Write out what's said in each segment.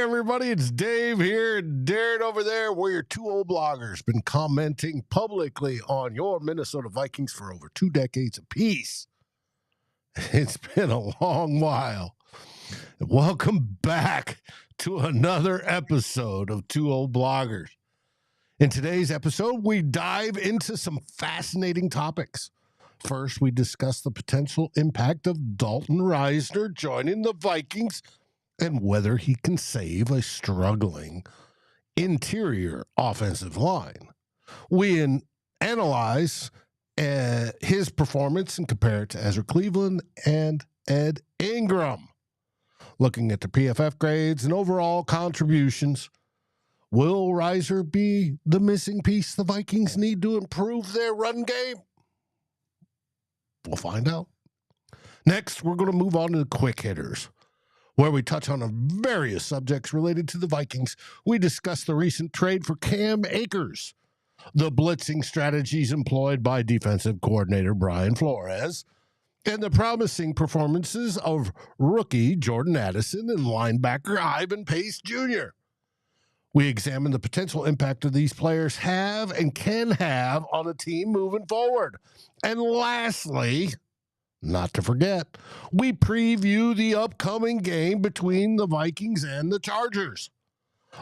everybody, it's Dave here, and Darren over there. We're your two old bloggers, been commenting publicly on your Minnesota Vikings for over 2 decades apiece. It's been a long while. Welcome back to another episode of Two Old Bloggers. In today's episode, we dive into some fascinating topics. First, we discuss the potential impact of Dalton Risner joining the Vikings and whether he can save a struggling interior offensive line. We analyze his performance and compare it to Ezra Cleveland and Ed Ingram. Looking at the PFF grades and overall contributions, will Risner be the missing piece the Vikings need to improve their run game? We'll find out. Next, we're going to move on to the quick hitters, where we touch on various subjects related to the Vikings. We discuss the recent trade for Cam Akers, the blitzing strategies employed by defensive coordinator Brian Flores, and the promising performances of rookie Jordan Addison and linebacker Ivan Pace Jr. We examine the potential impact of these players have and can have on a team moving forward. And lastly, not to forget, we preview the upcoming game between the Vikings and the Chargers.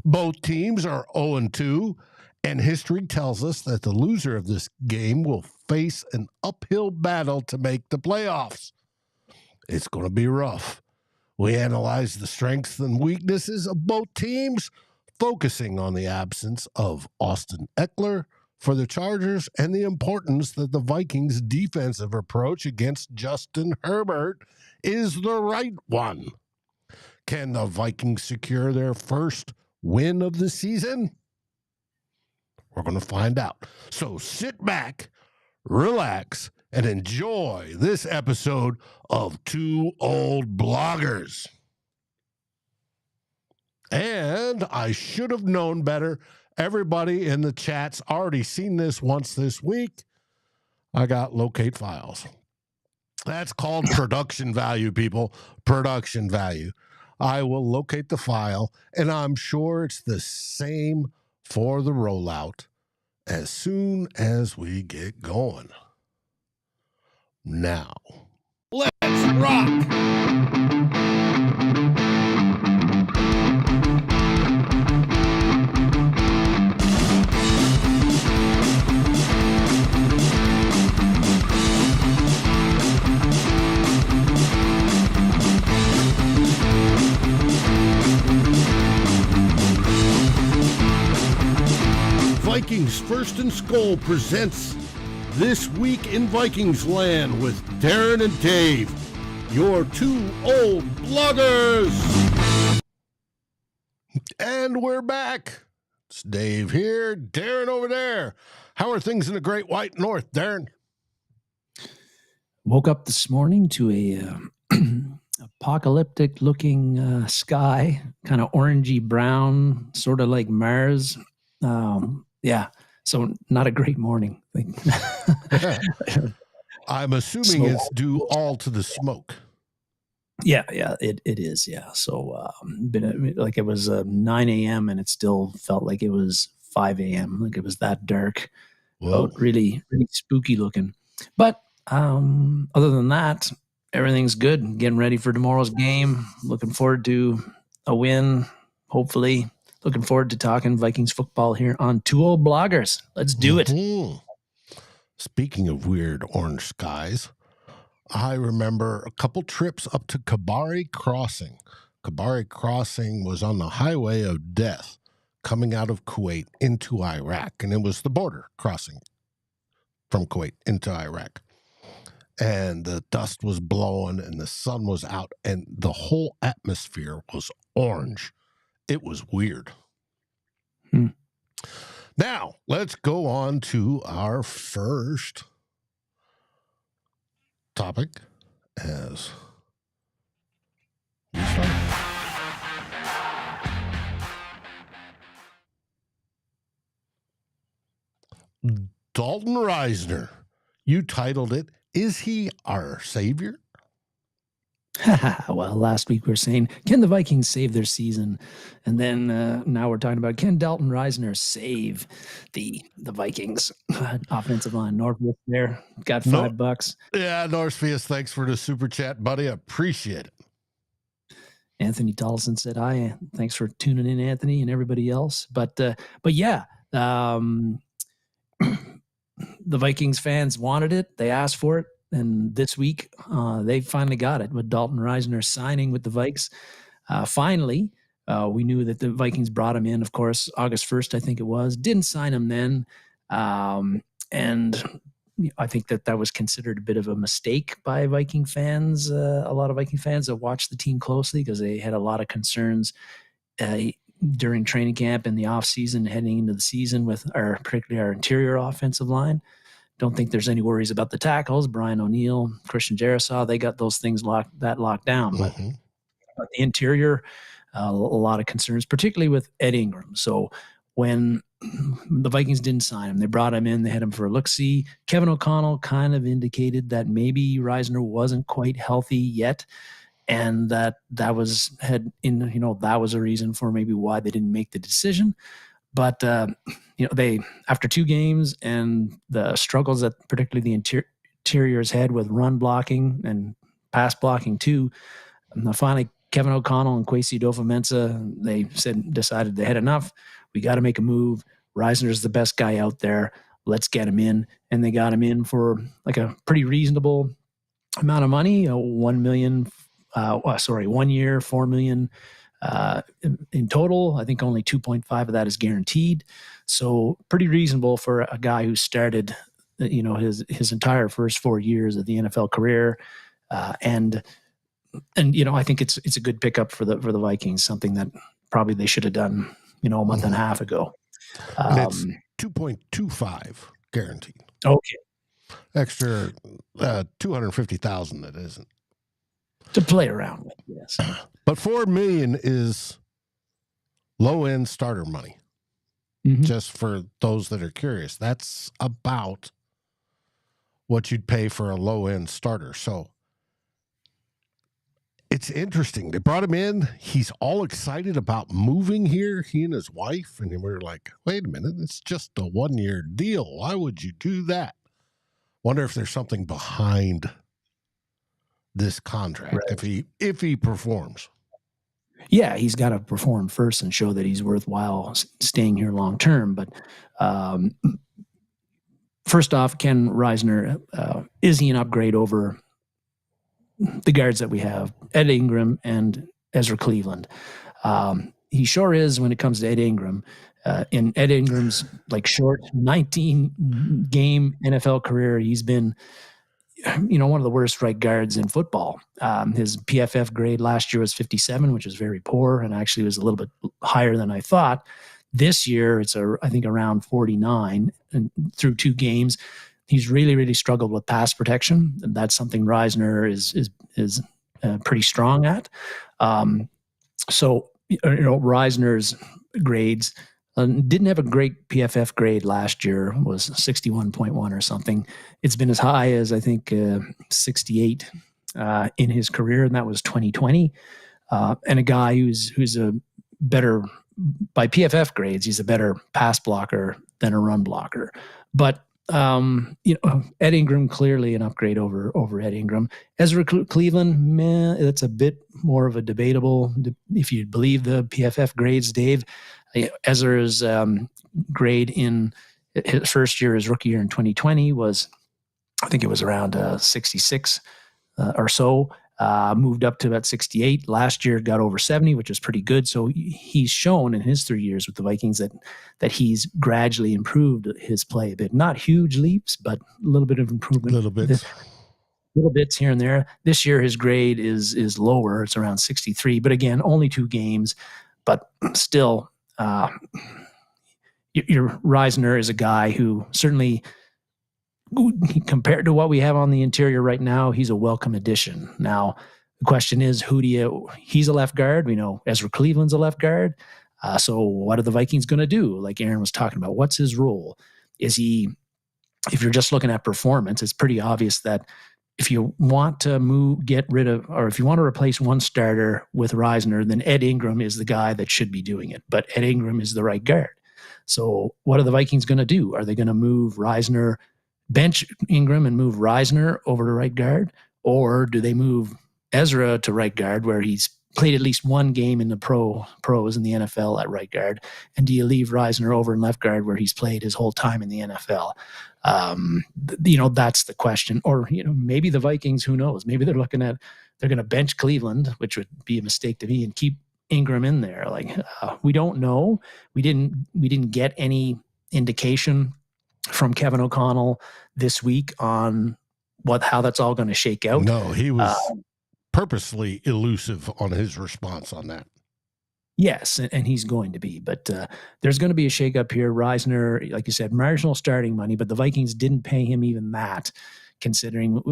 Both teams are 0-2, and history tells us that the loser of this game will face an uphill battle to make the playoffs. It's going to be rough. We analyze the strengths and weaknesses of both teams, focusing on the absence of Austin Eckler for the Chargers and the importance that the Vikings' defensive approach against Justin Herbert is the right one. Can the Vikings secure their first win of the season? We're going to find out. So sit back, relax, and enjoy this episode of Two Old Bloggers. And I should have known better. Everybody in the chat's already seen this once this week. I got locate files. That's called production value, people. Production value. I will locate the file, and I'm sure it's the same for the rollout as soon as we get going. Now, let's rock! Vikings First and SKOL presents This Week in Vikings Land with Darren and Dave, your two old bloggers. And we're back. It's Dave here, Darren over there. How are things in the Great White North, Darren? Woke up this morning to a apocalyptic looking sky, kind of orangey brown, sort of like Mars. Yeah, so not a great morning. I'm assuming it's due all to the smoke. Yeah, it is. Yeah, so like it was 9 a.m. and it still felt like it was 5 a.m. Like it was that dark. Whoa. Really, really spooky looking. But other than that, everything's good. Getting ready for tomorrow's game. Looking forward to a win, hopefully. Looking forward to talking Vikings football here on Two Old Bloggers. Let's do it. Speaking of weird orange skies, I remember a couple trips up to Kabari Crossing. Kabari Crossing was on the highway of death coming out of Kuwait into Iraq, and it was the border crossing from Kuwait into Iraq. And the dust was blowing and the sun was out and the whole atmosphere was orange. It was weird. Now, let's go on to our first topic as we start. Dalton Risner. You titled it, Is He Our Savior? Well, last week we were saying, can the Vikings save their season? And then now we're talking about, can Dalton Risner save the Vikings? Offensive line. Northwest there got $5. Yeah, Northfius, thanks for the super chat, buddy. I appreciate it. Anthony Tolson said, hi. Thanks for tuning in, Anthony, and everybody else. But yeah, the Vikings fans wanted it. They asked for it. And this week, they finally got it with Dalton Risner signing with the Vikes. Finally, we knew that the Vikings brought him in, of course, August 1st, I think it was. Didn't sign him then. And I think that was considered a bit of a mistake by Viking fans. A lot of Viking fans that watched the team closely because they had a lot of concerns during training camp and the offseason heading into the season with particularly our interior offensive line. Don't think there's any worries about the tackles. Brian O'Neill, Christian Jarasaw, they got those things locked down. But the interior, a lot of concerns, particularly with Ed Ingram. So when the Vikings didn't sign him, they brought him in, they had him for a look-see. Kevin O'Connell kind of indicated that maybe Risner wasn't quite healthy yet, and that was a reason for maybe why they didn't make the decision. But they, after 2 games and the struggles that particularly the interiors had with run blocking and pass blocking too, finally Kevin O'Connell and Kwesi Adofo-Mensah, they decided they had enough. We got to make a move. Risner's the best guy out there. Let's get him in. And they got him in for like a pretty reasonable amount of money, 1 year, $4 million in total. I think only 2.5 of that is guaranteed. So pretty reasonable for a guy who started, his entire first 4 years of the NFL career. And I think it's a good pickup for the Vikings, something that probably they should have done, a month and a half ago. It's 2.25 guaranteed. Okay. Extra $250,000 that isn't. To play around with, yes. But $4 million is low-end starter money. Mm-hmm. Just for those that are curious, that's about what you'd pay for a low-end starter. So it's interesting. They brought him in. He's all excited about moving here, he and his wife. And we were like, wait a minute, it's just a 1-year deal. Why would you do that? Wonder if there's something behind this contract, right, if he performs. Yeah, he's got to perform first and show that he's worthwhile staying here long term. But first off, Ken Risner, is he an upgrade over the guards that we have, Ed Ingram and Ezra Cleveland? He sure is when it comes to Ed Ingram. In Ed Ingram's short 19-game NFL career, he's been one of the worst right guards in football. His PFF grade last year was 57, which is very poor, and actually was a little bit higher than I thought. This year, it's I think around 49, and through 2 games, he's really, really struggled with pass protection. And that's something Risner is pretty strong at. So Risner's grades. Didn't have a great PFF grade last year, was 61.1 or something. It's been as high as, I think, 68 in his career, and that was 2020. And a guy who's a better, by PFF grades, he's a better pass blocker than a run blocker. But, Ed Ingram, clearly an upgrade over Ed Ingram. Ezra Cleveland, that's a bit more of a debatable, if you believe the PFF grades, Dave. Ezra's grade in his first year, his rookie year in 2020 was, I think it was around 66 or so, moved up to about 68. Last year got over 70, which is pretty good. So he's shown in his 3 years with the Vikings that he's gradually improved his play a bit. Not huge leaps, but a little bit of improvement. Little bits here and there. This year his grade is lower. It's around 63. But again, only 2 games. But still, your Risner is a guy who certainly, compared to what we have on the interior right now, he's a welcome addition. Now, the question is, he's a left guard. We know Ezra Cleveland's a left guard. So what are the Vikings going to do? Like Aaron was talking about, what's his role? Is he, if you're just looking at performance, it's pretty obvious that if you want to get rid of, or if you want to replace one starter with Risner, then Ed Ingram is the guy that should be doing it. But Ed Ingram is the right guard. So what are the Vikings going to do? Are they going to move Risner, bench Ingram and move Risner over to right guard? Or do they move Ezra to right guard, where he's played at least one game in the pros in the NFL at right guard? And do you leave Risner over in left guard, where he's played his whole time in the NFL? That's the question. Or, maybe the Vikings, who knows? Maybe they're looking at, they're going to bench Cleveland, which would be a mistake to me, and keep Ingram in there. We don't know. We didn't get any indication from Kevin O'Connell this week on how that's all going to shake out. No, he was purposely elusive on his response on that. Yes, and he's going to be. But there's going to be a shakeup here. Risner, like you said, marginal starting money, but the Vikings didn't pay him even that, considering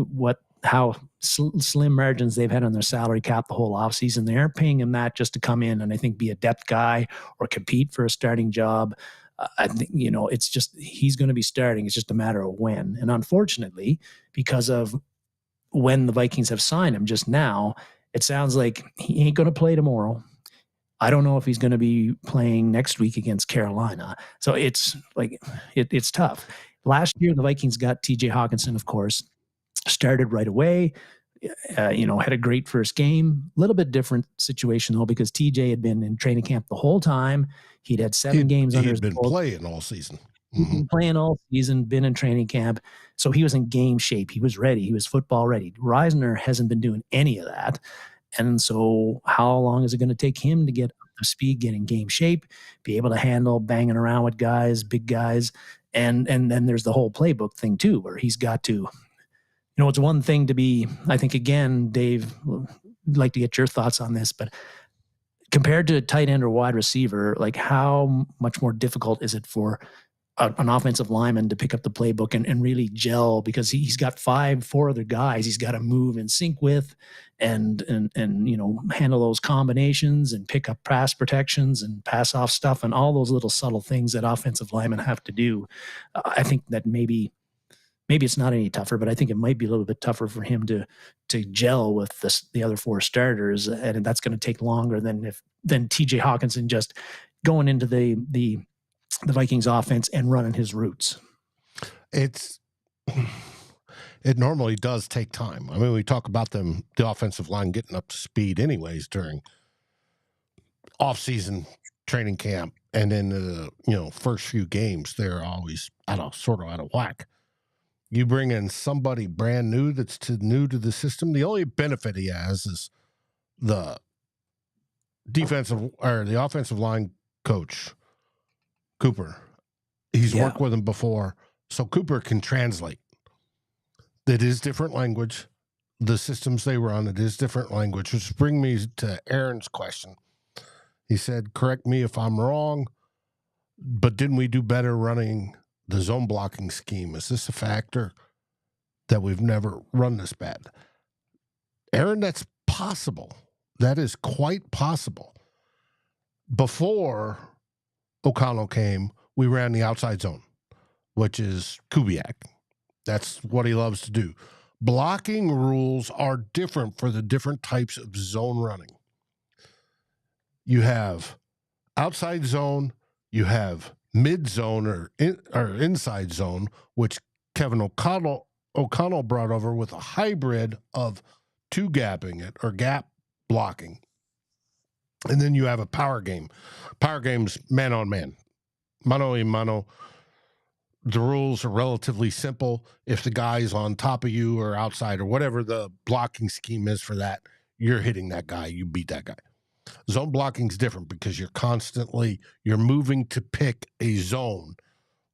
how slim margins they've had on their salary cap the whole offseason. They aren't paying him that just to come in and I think be a depth guy or compete for a starting job. I think, it's just, he's going to be starting. It's just a matter of when. And unfortunately, because of when the Vikings have signed him just now, it sounds like he ain't going to play tomorrow. I don't know if he's going to be playing next week against Carolina. So it's it's tough. Last year, the Vikings got TJ Hawkinson, of course, started right away, had a great first game. A little bit different situation, though, because TJ had been in training camp the whole time. He'd had 7 games under his belt. He'd been playing all season. He'd been playing all season, been in training camp. So he was in game shape. He was ready. He was football ready. Risner hasn't been doing any of that. And so how long is it going to take him to get up to speed, get in game shape, be able to handle banging around with guys, big guys? And then there's the whole playbook thing too, where he's got to, it's one thing to be, I think, again, Dave, I'd like to get your thoughts on this, but compared to a tight end or wide receiver, how much more difficult is it for an offensive lineman to pick up the playbook and really gel, because he's got 4 other guys he's got to move in sync with and handle those combinations and pick up pass protections and pass off stuff and all those little subtle things that offensive linemen have to do. I think that maybe it's not any tougher, but I think it might be a little bit tougher for him to gel with the other 4 starters, and that's going to take longer than TJ Hawkinson just going into the Vikings offense and running his routes. It normally does take time. I mean, we talk about the offensive line getting up to speed anyways during off-season training camp, and then the first few games they're always sort of out of whack. You bring in somebody brand new that's new to the system. The only benefit he has is the offensive line coach, Cooper. He's worked with him before, so Cooper can translate. It is different language. The systems they run, it is different language, which brings me to Aaron's question. He said, correct me if I'm wrong, but didn't we do better running the zone blocking scheme? Is this a factor that we've never run this bad? Aaron, that's possible. That is quite possible. Before O'Connell came, we ran the outside zone, which is Kubiak. That's what he loves to do. Blocking rules are different for the different types of zone running. You have outside zone, you have mid-zone or inside zone, which Kevin O'Connell brought over with a hybrid of two-gapping it or gap blocking. And then you have a power game. Power game's man-on-man, mano-a-mano. The rules are relatively simple. If the guy's on top of you or outside or whatever the blocking scheme is for that, you're hitting that guy, you beat that guy. Zone blocking is different because you're moving to pick a zone,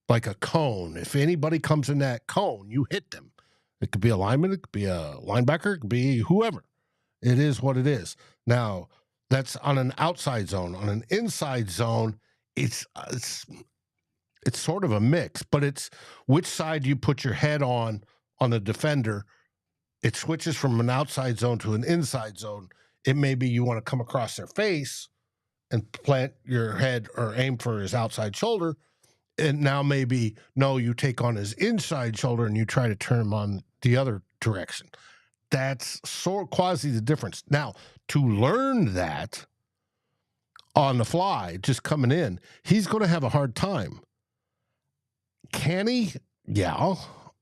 like a cone. If anybody comes in that cone, you hit them. It could be a lineman, it could be a linebacker, it could be whoever. It is what it is. Now, that's on an outside zone. On an inside zone, it's sort of a mix, but it's which side you put your head on the defender. It switches from an outside zone to an inside zone. It may be you want to come across their face and plant your head or aim for his outside shoulder. And now maybe, no, you take on his inside shoulder and you try to turn direction. That's quasi the difference. Now, to learn that on the fly, just coming in, he's going to have a hard time. Can he? Yeah,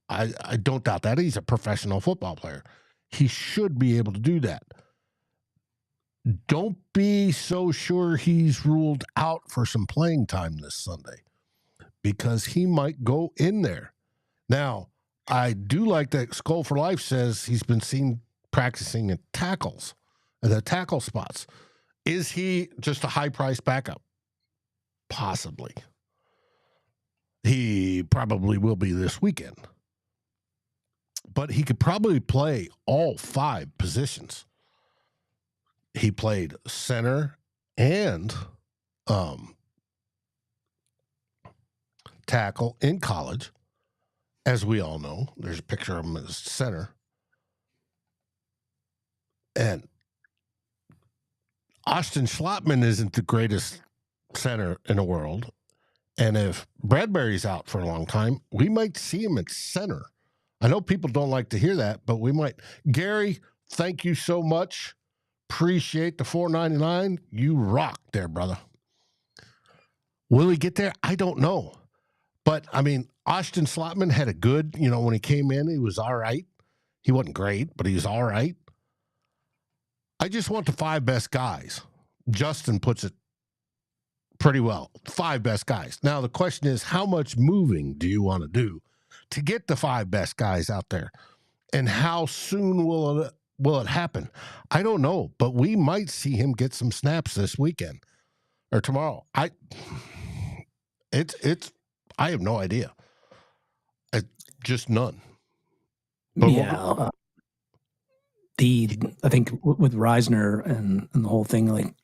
I don't doubt that. He's a professional football player. He should be able to do that. Don't be so sure he's ruled out for some playing time this Sunday, because he might go in there. Now, I do like that SKOL for Life says he's been seen practicing at tackles, at the tackle spots. Is he just a high-priced backup? Possibly. He probably will be this weekend. But he could probably play all 5 positions. He played center and tackle in college. As we all know, there's a picture of him as center. And Austin Schlottman isn't the greatest center in the world. And if Bradbury's out for a long time, we might see him at center. I know people don't like to hear that, but we might. Gary, thank you so much. Appreciate the $4.99. You rock there, brother. Will he get there? I don't know. But, I mean, Austin Schlottman had a good, when he came in, he was all right. He wasn't great, but he was all right. I just want the 5 best guys. Justin puts it pretty well. 5 best guys. Now, the question is, how much moving do you want to do to get the 5 best guys out there? And how soon will it happen? I don't know, but we might see him get some snaps this weekend or tomorrow. I have no idea. Just none. But yeah. I think with Risner and the whole thing, like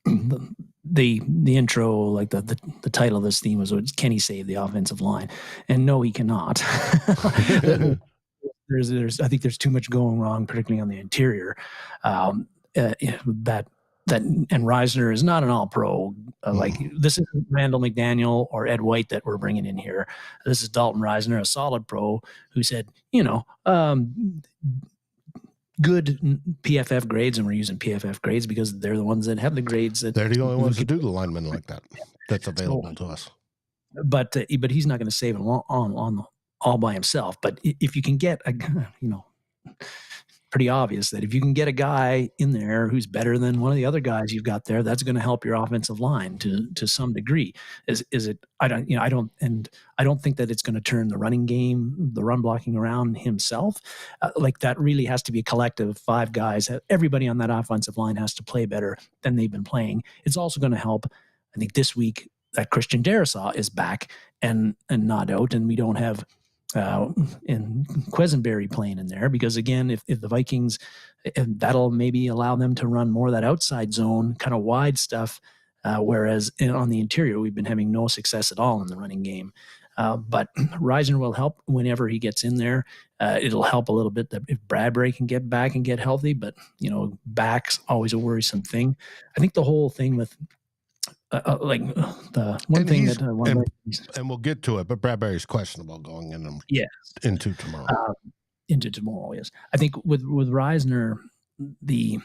the intro, like the title of this theme was, can he save the offensive line? And no, he cannot. I think there's too much going wrong, particularly on the interior. And Risner is not an all-pro. Like, this isn't Randall McDaniel or Ed White that we're bringing in here. This is Dalton Risner, a solid pro who said, good PFF grades, and we're using PFF grades because they're the ones that have the grades. They're the only ones that do the linemen like that. That's available to us. But he's not going to save it on all by himself. But if you can get pretty obvious that if you can get a guy in there who's better than one of the other guys you've got there, that's going to help your offensive line to some degree. Is it? I don't think that it's going to turn the running game, the run blocking around himself. Like, that really has to be a collective 5 guys. Everybody on that offensive line has to play better than they've been playing. It's also going to help, I think, this week that Christian Darrisaw is back and not out, and we don't have and Quisenberry playing in there, because again, if the Vikings, that'll maybe allow them to run more of that outside zone kind of wide stuff, whereas on the interior we've been having no success at all in the running game. But Risner will help whenever he gets in there. It'll help a little bit that if Bradbury can get back and get healthy, but back's always a worrisome thing. I think the whole thing with the one thing that and we'll get to it, but Bradbury's questionable going into tomorrow. Into tomorrow, yes. I think with Risner, the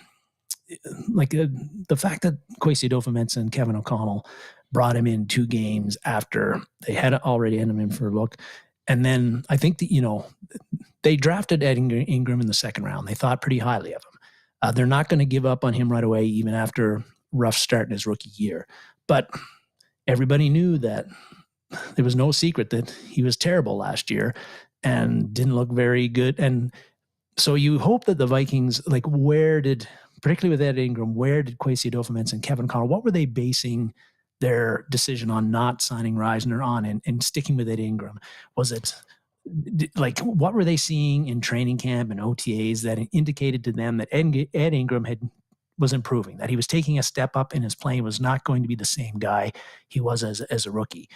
fact that Kwesi Adofo-Mensah and Kevin O'Connell brought him in 2 games after they had already had him in for a look, and then I think that they drafted Ingram in the 2nd round. They thought pretty highly of him. They're not going to give up on him right away, even after rough start in his rookie year. But everybody knew that there was no secret that he was terrible last year and didn't look very good. And so you hope that the Vikings, particularly with Ed Ingram, where did Kwesi Adofo-Mensah and Kevin Connell, what were they basing their decision on not signing Risner on and sticking with Ed Ingram? Was it what were they seeing in training camp and OTAs that indicated to them that Ed Ingram was improving, that he was taking a step up in his play, was not going to be the same guy he was as a rookie?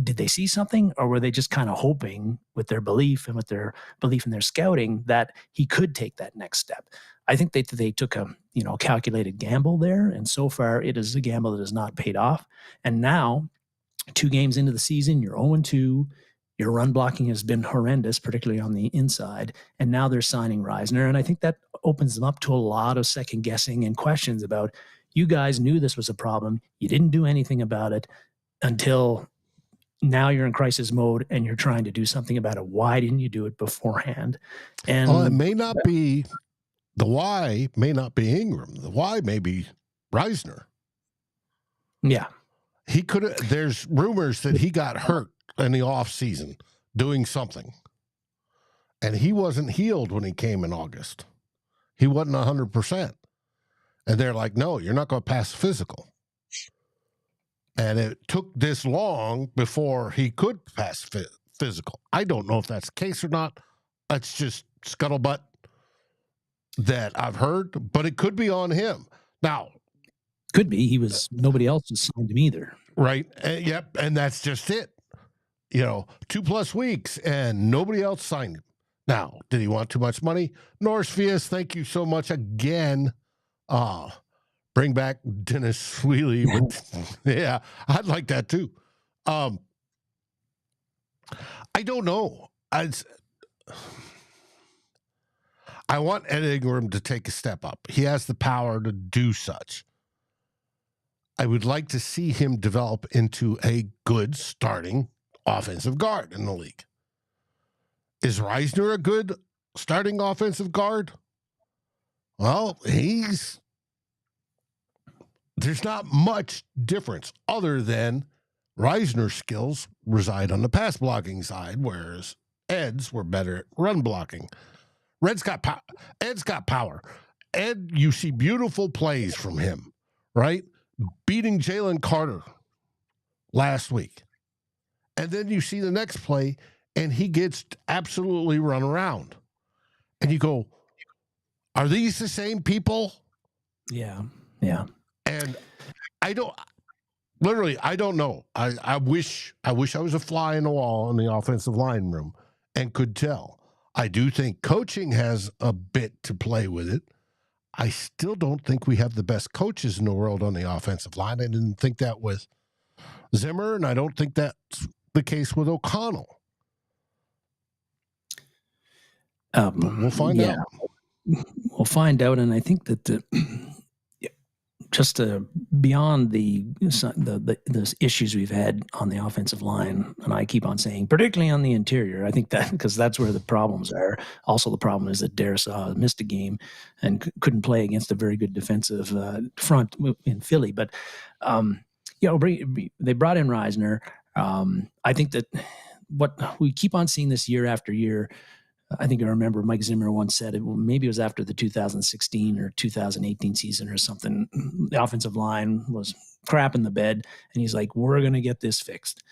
Did they see something, or were they just kind of hoping with their belief and with their belief in their scouting that he could take that next step? I think they took a calculated gamble there, and so far it is a gamble that has not paid off. And now, 2 games into the season, you're 0-2. Your run blocking has been horrendous, particularly on the inside. And now they're signing Risner. And I think that opens them up to a lot of second guessing and questions about, you guys knew this was a problem. You didn't do anything about it until now you're in crisis mode and you're trying to do something about it. Why didn't you do it beforehand? And it may not be, the why may not be Ingram. The why may be Risner. Yeah. He could have, there's rumors that he got hurt in the off season doing something. And he wasn't healed when he came in August. He wasn't 100%. And they're like, no, you're not going to pass physical. And it took this long before he could pass physical. I don't know if that's the case or not. That's just scuttlebutt that I've heard, but it could be on him. Now, could be. Nobody else was signed him either. Right. Yep. And that's just it. 2+ weeks and nobody else signed him. Now, did he want too much money? Norris Fias, thank you so much again. Bring back Dennis Sweely. Yeah, I'd like that too. I don't know. I want Ed Ingram to take a step up. He has the power to do such. I would like to see him develop into a good starting offensive guard in the league. Is Risner a good starting offensive guard? Well, there's not much difference other than Risner's skills reside on the pass blocking side, whereas Ed's were better at run blocking. Ed's got power. Ed, you see beautiful plays from him, right? Beating Jalen Carter last week. And then you see the next play, and he gets absolutely run around. And you go, are these the same people? Yeah. And I don't know. I wish I was a fly in the wall in the offensive line room and could tell. I do think coaching has a bit to play with it. I still don't think we have the best coaches in the world on the offensive line. I didn't think that with Zimmer, and I don't think that's the case with O'Connell. We'll find out. We'll find out, and I think that just beyond the issues we've had on the offensive line, and I keep on saying, particularly on the interior, I think that because that's where the problems are. Also, the problem is that Darrisaw missed a game and couldn't play against a very good defensive front in Philly. But they brought in Risner. I think that what we keep on seeing this year after year. I think I remember Mike Zimmer once said, maybe it was after the 2016 or 2018 season or something, the offensive line was crap in the bed, and he's like, we're going to get this fixed.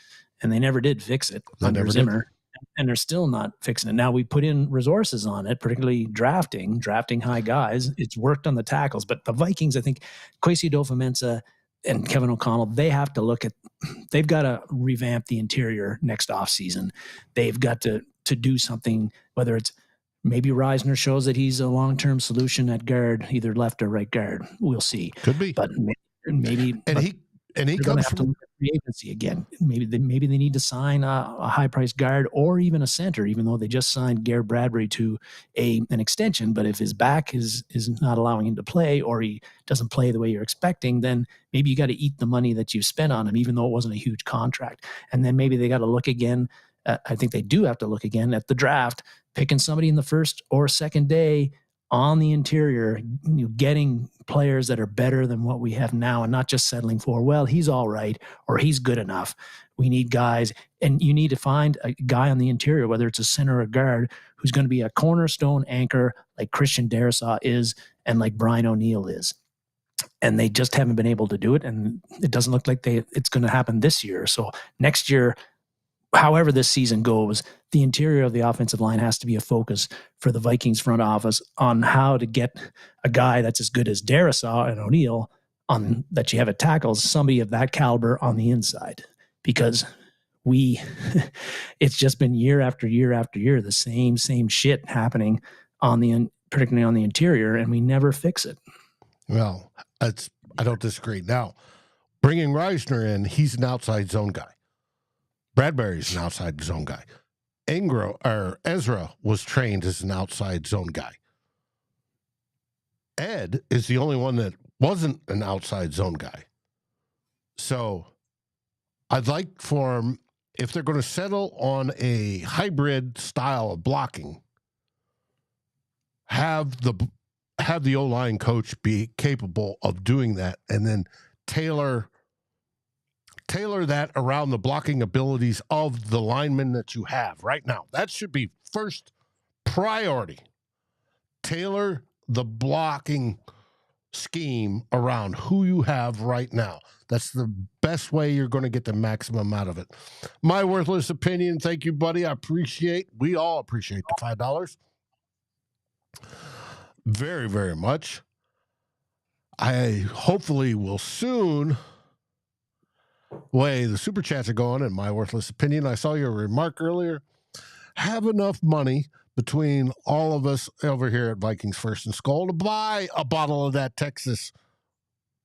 And they never did fix it under Zimmer, and they're still not fixing it. Now we put in resources on it, particularly drafting high guys. It's worked on the tackles, but the Vikings, I think, Kwesi Adofo-Mensah and Kevin O'Connell, they've got to revamp the interior next offseason. They've got to do something, whether it's maybe Risner shows that he's a long-term solution at guard, either left or right guard. We'll see. Could be. But maybe he comes from the free agency again. Maybe they need to sign a high-priced guard or even a center, even though they just signed Garrett Bradbury to an extension. But if his back is not allowing him to play, or he doesn't play the way you're expecting, then maybe you got to eat the money that you spent on him, even though it wasn't a huge contract. And then maybe they got to look again. I think they do have to look again at the draft, picking somebody in the first or second day on the interior, getting players that are better than what we have now, and not just settling for, well, he's all right or he's good enough. We need guys, and you need to find a guy on the interior, whether it's a center or a guard, who's going to be a cornerstone anchor like Christian Darrisaw is and like Brian O'Neill is. And they just haven't been able to do it, and it doesn't look like it's going to happen this year. So next year, however this season goes, the interior of the offensive line has to be a focus for the Vikings front office on how to get a guy that's as good as Darrisaw and O'Neill that you have at tackles, somebody of that caliber on the inside. Because it's just been year after year after year, the same shit happening particularly on the interior, and we never fix it. Well, I don't disagree. Now, bringing Risner in, he's an outside zone guy. Bradbury's an outside zone guy. Ingram or Ezra was trained as an outside zone guy. Ed is the only one that wasn't an outside zone guy. So I'd like for them, if they're going to settle on a hybrid style of blocking, have the O-line coach be capable of doing that, and then tailor that around the blocking abilities of the linemen that you have right now. That should be first priority. Tailor the blocking scheme around who you have right now. That's the best way you're going to get the maximum out of it. My worthless opinion. Thank you, buddy. We all appreciate the $5. Very, very much. I hopefully will soon. Way the super chats are going, in my worthless opinion. I saw your remark earlier. Have enough money between all of us over here at Vikings First and SKOL to buy a bottle of that Texas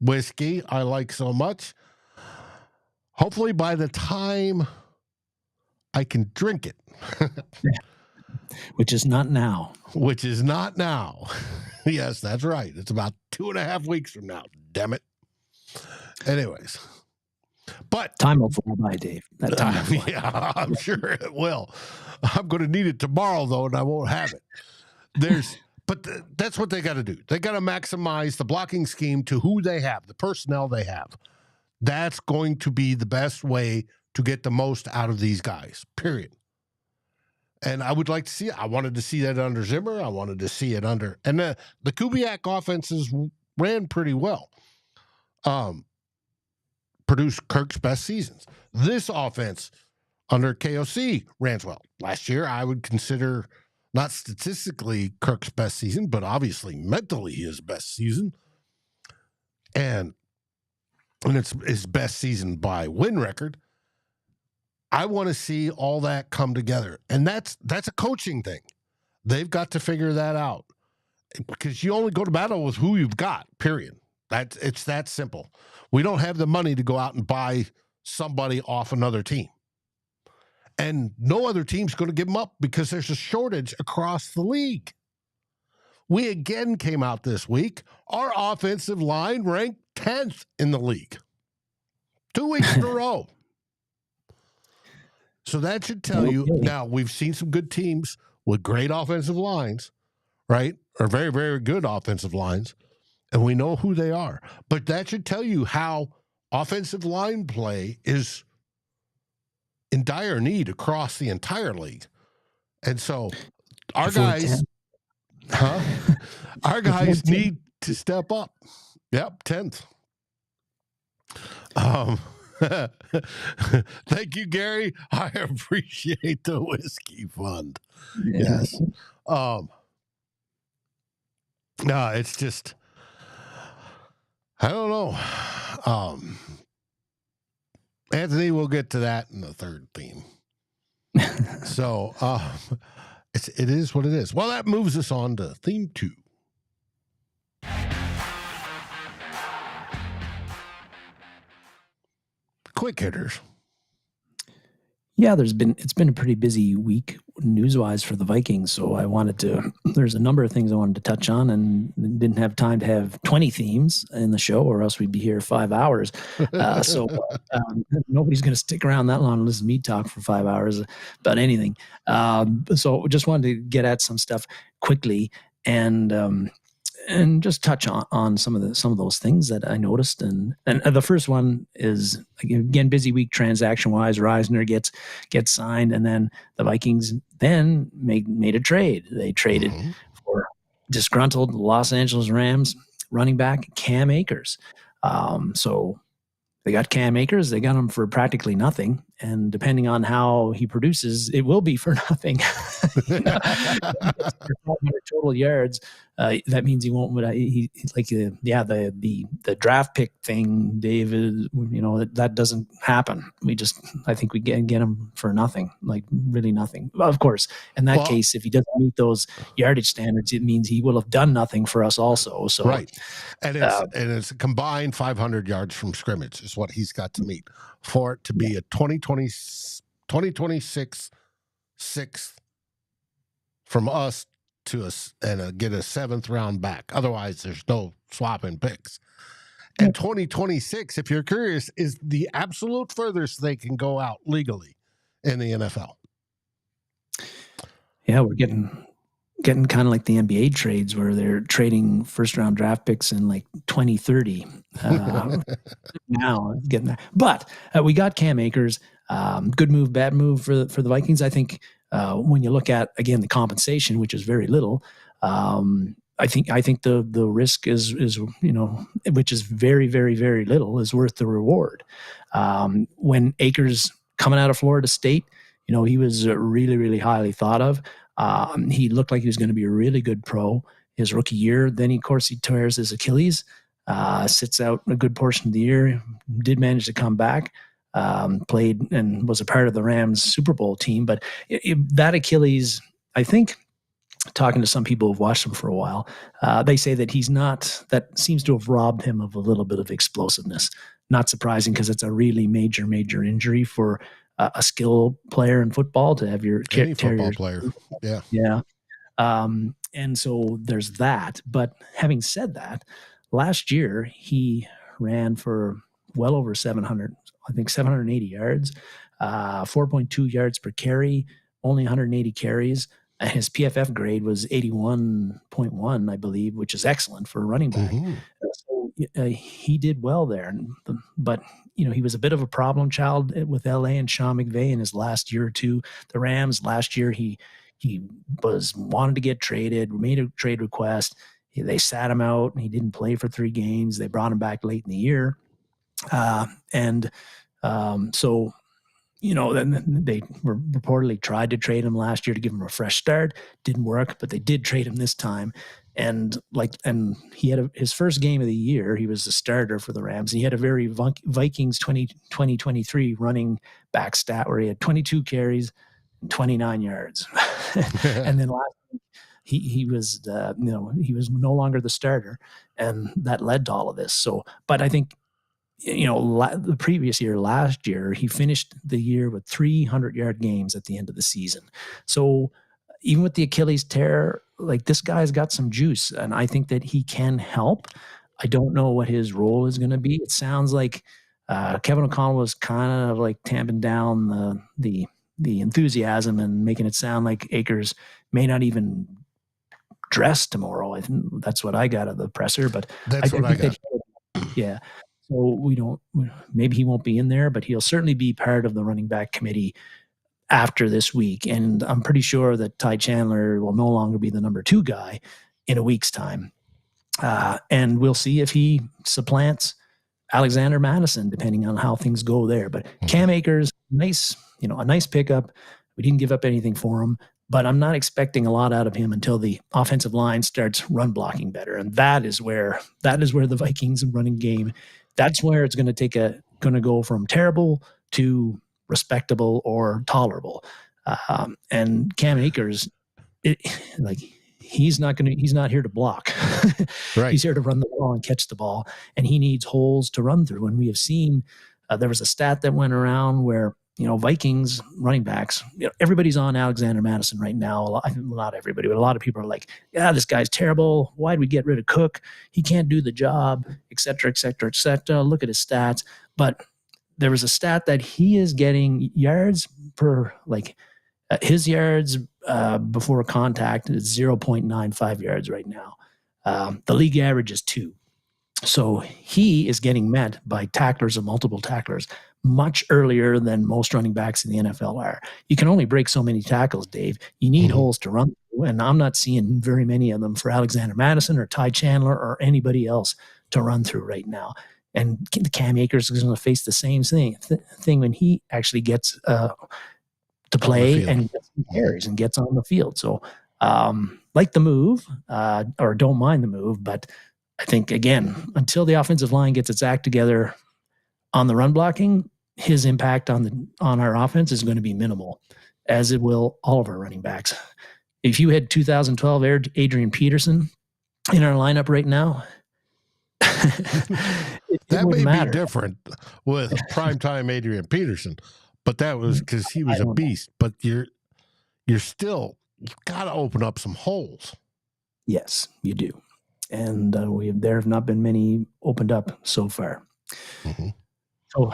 whiskey I like so much. Hopefully by the time I can drink it. Which is not now. Yes, that's right. It's about 2.5 weeks from now. Damn it. Anyways. But time will fly by, Dave. That time will fly. Yeah, I'm sure it will. I'm going to need it tomorrow, though, and I won't have it. That's what they got to do. They got to maximize the blocking scheme to who they have, the personnel they have. That's going to be the best way to get the most out of these guys, period. And I would like to see it. I wanted to see that under Zimmer. I wanted to see it under. And the Kubiak offenses ran pretty well. Produced Kirk's best seasons. This offense under KOC ran well. Last year, I would consider not statistically Kirk's best season, but obviously mentally his best season. And it's his best season by win record. I want to see all that come together. And that's a coaching thing. They've got to figure that out. Because you only go to battle with who you've got, period. It's that simple. We don't have the money to go out and buy somebody off another team. And no other team's going to give them up because there's a shortage across the league. We again came out this week. Our offensive line ranked 10th in the league. 2 weeks in a row. So that should tell you. Now, we've seen some good teams with great offensive lines, right? Or very, very good offensive lines. And we know who they are. But that should tell you how offensive line play is in dire need across the entire league. And so our guys need to step up. Yep, 10th. Thank you, Gary. I appreciate the whiskey fund. Yes. No, it's just, I don't know. Anthony, we'll get to that in the third theme. So it is what it is. Well, that moves us on to theme 2. Quick hitters. Yeah, it's been a pretty busy week news-wise for the Vikings, so there's a number of things I wanted to touch on and didn't have time to have 20 themes in the show or else we'd be here 5 hours. So nobody's going to stick around that long and listen to me talk for 5 hours about anything. So just wanted to get at some stuff quickly and just touch on some of those things that I noticed. And the first one is, again, busy week transaction-wise. Risner gets signed, and then the Vikings then made a trade. They traded for disgruntled Los Angeles Rams running back Cam Akers. So they got Cam Akers. They got him for practically nothing. And depending on how he produces, it will be for nothing. 500 total yards. That means he won't. The draft pick thing, David. That doesn't happen. I think we get him for nothing, like really nothing. Of course, in that case, if he doesn't meet those yardage standards, it means he will have done nothing for us also. So right, and it's a combined 500 yards from scrimmage is what he's got to meet for it to be a 2020 2026 sixth from us to us and get a 7th round back. Otherwise, there's no swapping picks. And 2026, if you're curious, is the absolute furthest they can go out legally in the NFL. Yeah, we're getting kind of like the NBA trades where they're trading first-round draft picks in like 2030. Now getting that, but we got Cam Akers. Good move, bad move for the Vikings. I think when you look at again the compensation, which is very little. I think the risk is which is very, very, very little, is worth the reward. When Akers coming out of Florida State, he was really, really highly thought of. He looked like he was going to be a really good pro his rookie year. Then of course he tears his Achilles, sits out a good portion of the year. Did manage to come back, played and was a part of the Rams Super Bowl team. But that Achilles, I think, talking to some people who've watched him for a while, they say that that seems to have robbed him of a little bit of explosiveness. Not surprising, because it's a really major, major injury for a skill player in football to have your any football player. Yeah. Yeah. And so there's that. But having said that, last year he ran for well over 780 yards, 4.2 yards per carry, only 180 carries. His PFF grade was 81.1, I believe, which is excellent for a running back. Mm-hmm. So he did well there. But, he was a bit of a problem child with LA and Sean McVay in his last year or two. The Rams last year, he wanted to get traded, made a trade request. They sat him out, and he didn't play for 3 games. They brought him back late in the year. So then they reportedly tried to trade him last year to give him a fresh start. Didn't work, but they did trade him this time. And he had his first game of the year. He was the starter for the Rams. He had a very Vikings 2023 running back stat where he had 22 carries and 29 yards. And then last week, he was no longer the starter, and that led to all of this. So, but I think, the previous year, last year, he finished the year with 300-yard games at the end of the season. So even with the Achilles tear, like, this guy's got some juice, and I think that he can help. I don't know what his role is going to be. It sounds like Kevin O'Connell was kind of like tamping down the enthusiasm and making it sound like Akers may not even dress tomorrow. I think that's what I got of the presser, but that's what I got. Yeah. So maybe he won't be in there, but he'll certainly be part of the running back committee after this week. And I'm pretty sure that Ty Chandler will no longer be the number 2 guy in a week's time. And we'll see if he supplants Alexander Madison, depending on how things go there. But Cam Akers, a nice pickup. We didn't give up anything for him, but I'm not expecting a lot out of him until the offensive line starts run blocking better. And that is where the Vikings running game, that's where it's going to go from terrible to respectable or tolerable. And Cam Akers, he's not here to block. Right. He's here to run the ball and catch the ball, and he needs holes to run through. And we have seen, there was a stat that went around where, Vikings running backs, everybody's on Alexander Madison right now. Not everybody, but a lot of people are like, yeah, this guy's terrible. Why'd we get rid of Cook? He can't do the job, et cetera, et cetera, et cetera. Look at his stats. But there was a stat that he is getting yards per, his yards before contact is 0.95 yards right now. The league average is 2. So he is getting met by tacklers and multiple tacklers much earlier than most running backs in the NFL are. You can only break so many tackles, Dave. You need holes to run through, and I'm not seeing very many of them for Alexander Madison or Ty Chandler or anybody else to run through right now. And Cam Akers is going to face the same thing when he actually gets to play and gets some carries and gets on the field. So like the move, or don't mind the move, but I think, again, until the offensive line gets its act together on the run blocking, his impact on our offense is going to be minimal, as it will all of our running backs. If you had 2012 Adrian Peterson in our lineup right now, that may be different with primetime Adrian Peterson, But that was because he was a beast. But you've got to open up some holes. Yes, you do. And there have not been many opened up so far. Mm-hmm. So,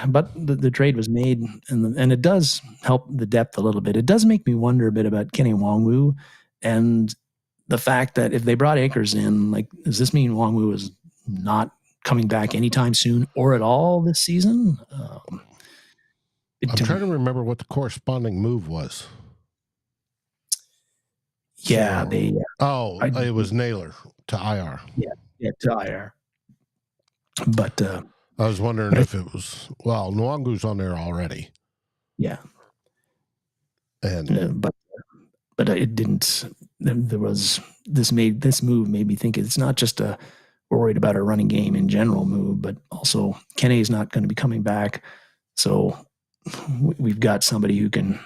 but the trade was made, and it does help the depth a little bit. It does make me wonder a bit about Kenny Nwangwu and the fact that if they brought Akers in, like, does this mean Nwangwu is not coming back anytime soon or at all this season? I'm trying to remember what the corresponding move was. Yeah, it was Naylor to IR. Yeah, to IR. But I was wondering if it was, Nwangu's on there already. Yeah. And but it didn't. There was this move made me think it's not just we're worried about a running game in general move, but also Kenny's not going to be coming back, so we've got somebody who can,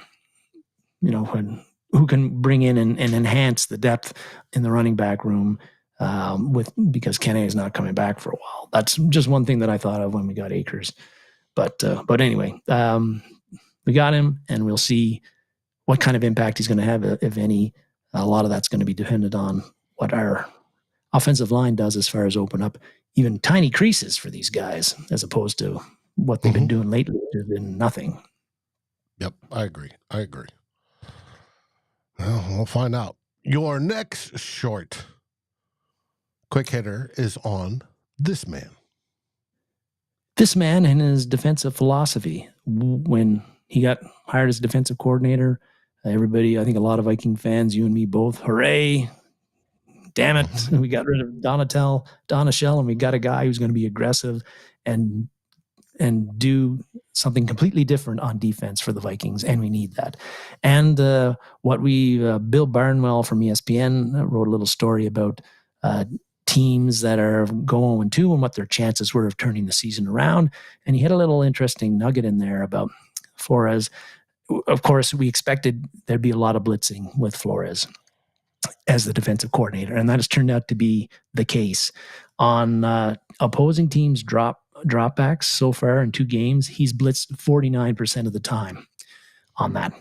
who can bring in and enhance the depth in the running back room. Because Kenny is not coming back for a while. That's just one thing that I thought of when we got Akers. But anyway, we got him, and we'll see what kind of impact he's going to have, if any. A lot of that's going to be dependent on what our offensive line does as far as open up even tiny creases for these guys, as opposed to what they've been doing lately, which has been nothing. Yep, I agree. Well, we'll find out. Your next short quick hitter is on this man. This man and his defensive philosophy. When he got hired as defensive coordinator, everybody, I think a lot of Viking fans, you and me both, hooray, damn it, we got rid of Donachelle, and we got a guy who's going to be aggressive and do something completely different on defense for the Vikings, and we need that. And Bill Barnwell from ESPN wrote a little story about teams that are going 0-2 and what their chances were of turning the season around. And he had a little interesting nugget in there about Flores. Of course, we expected there'd be a lot of blitzing with Flores as the defensive coordinator, and that has turned out to be the case. On opposing teams' dropbacks so far in 2 games, he's blitzed 49% of the time on that.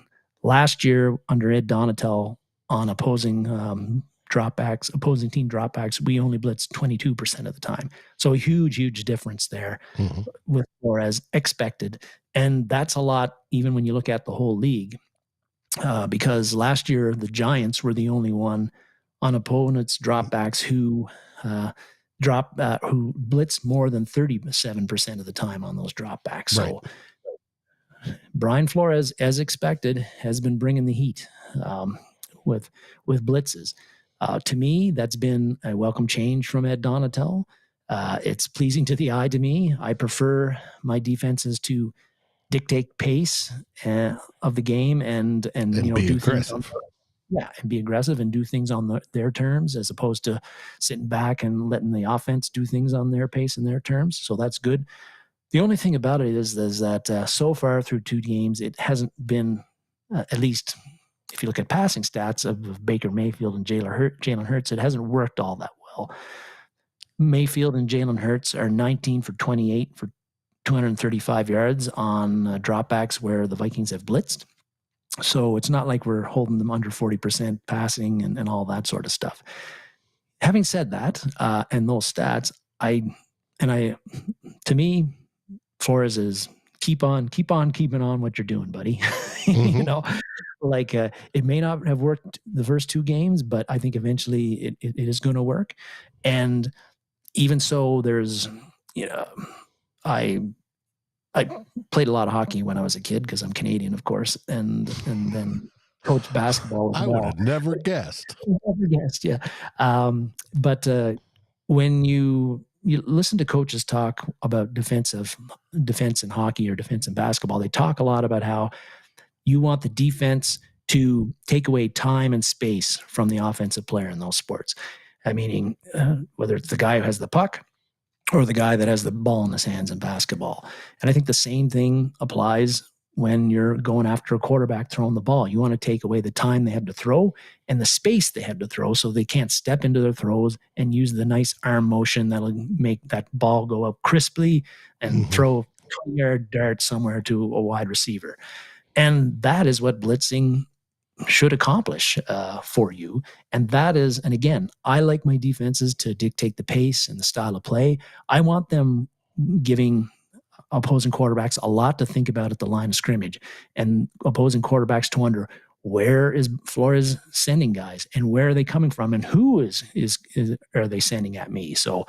Last year, under Ed Donatel, on opposing team dropbacks, we only blitzed 22% of the time. So a huge difference there with Flores expected. And that's a lot, even when you look at the whole league, because last year the Giants were the only one on opponents' dropbacks who blitzed more than 37% of the time on those dropbacks. Right. So Brian Flores, as expected, has been bringing the heat with blitzes. To me, that's been a welcome change from Ed Donatel. It's pleasing to the eye to me. I prefer my defenses to dictate pace of the game and be do aggressive. And be aggressive and do things on their terms, as opposed to sitting back and letting the offense do things on their pace and their terms. So that's good. The only thing about it is that so far through 2 games, it hasn't been, at least if you look at passing stats of Baker Mayfield and Jalen Hurts, it hasn't worked all that well. Mayfield and Jalen Hurts are 19 for 28 for 235 yards on dropbacks where the Vikings have blitzed. So it's not like we're holding them under 40% passing and all that sort of stuff. Having said that, and those stats, to me, Flores is keep on keeping on what you're doing, buddy. It may not have worked the first 2 games, but I think eventually it is going to work. And even so, there's, I played a lot of hockey when I was a kid because I'm Canadian, of course, and then coached basketball as well. I would have never guessed. Yeah. But when you listen to coaches talk about defense in hockey or defense in basketball, they talk a lot about how you want the defense to take away time and space from the offensive player in those sports. Meaning, whether it's the guy who has the puck or the guy that has the ball in his hands in basketball. And I think the same thing applies when you're going after a quarterback throwing the ball. You want to take away the time they have to throw and the space they have to throw, so they can't step into their throws and use the nice arm motion that'll make that ball go up crisply and throw 20-yard dart somewhere to a wide receiver. And that is what blitzing should accomplish for you. And again, I like my defenses to dictate the pace and the style of play. I want them giving opposing quarterbacks a lot to think about at the line of scrimmage, and opposing quarterbacks to wonder, where is Flores sending guys, and where are they coming from, and who are they sending at me? So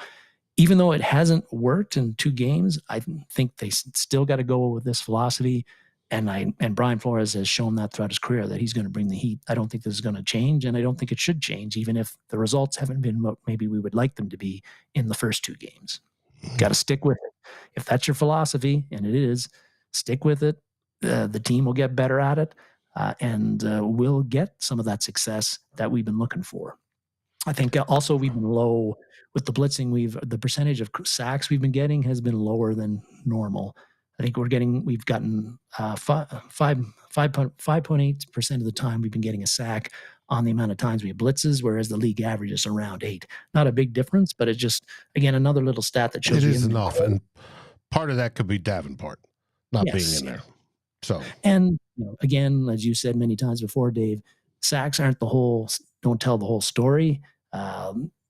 even though it hasn't worked in 2 games, I think they still got to go with this philosophy. And Brian Flores has shown that throughout his career that he's going to bring the heat. I don't think this is going to change, and I don't think it should change, even if the results haven't been what maybe we would like them to be in the first 2 games. Got to stick with it. If that's your philosophy, and it is, stick with it. The team will get better at it, and we'll get some of that success that we've been looking for. I think also we've been low with the blitzing. The percentage of sacks we've been getting has been lower than normal. I think we've gotten 5.8% of the time we've been getting a sack on the amount of times we have blitzes, whereas the league average is around 8. Not a big difference, but it's just, again, another little stat that shows it is enough. And part of that could be Davenport not being in there. So, and again, as you said many times before, Dave, sacks don't tell the whole story.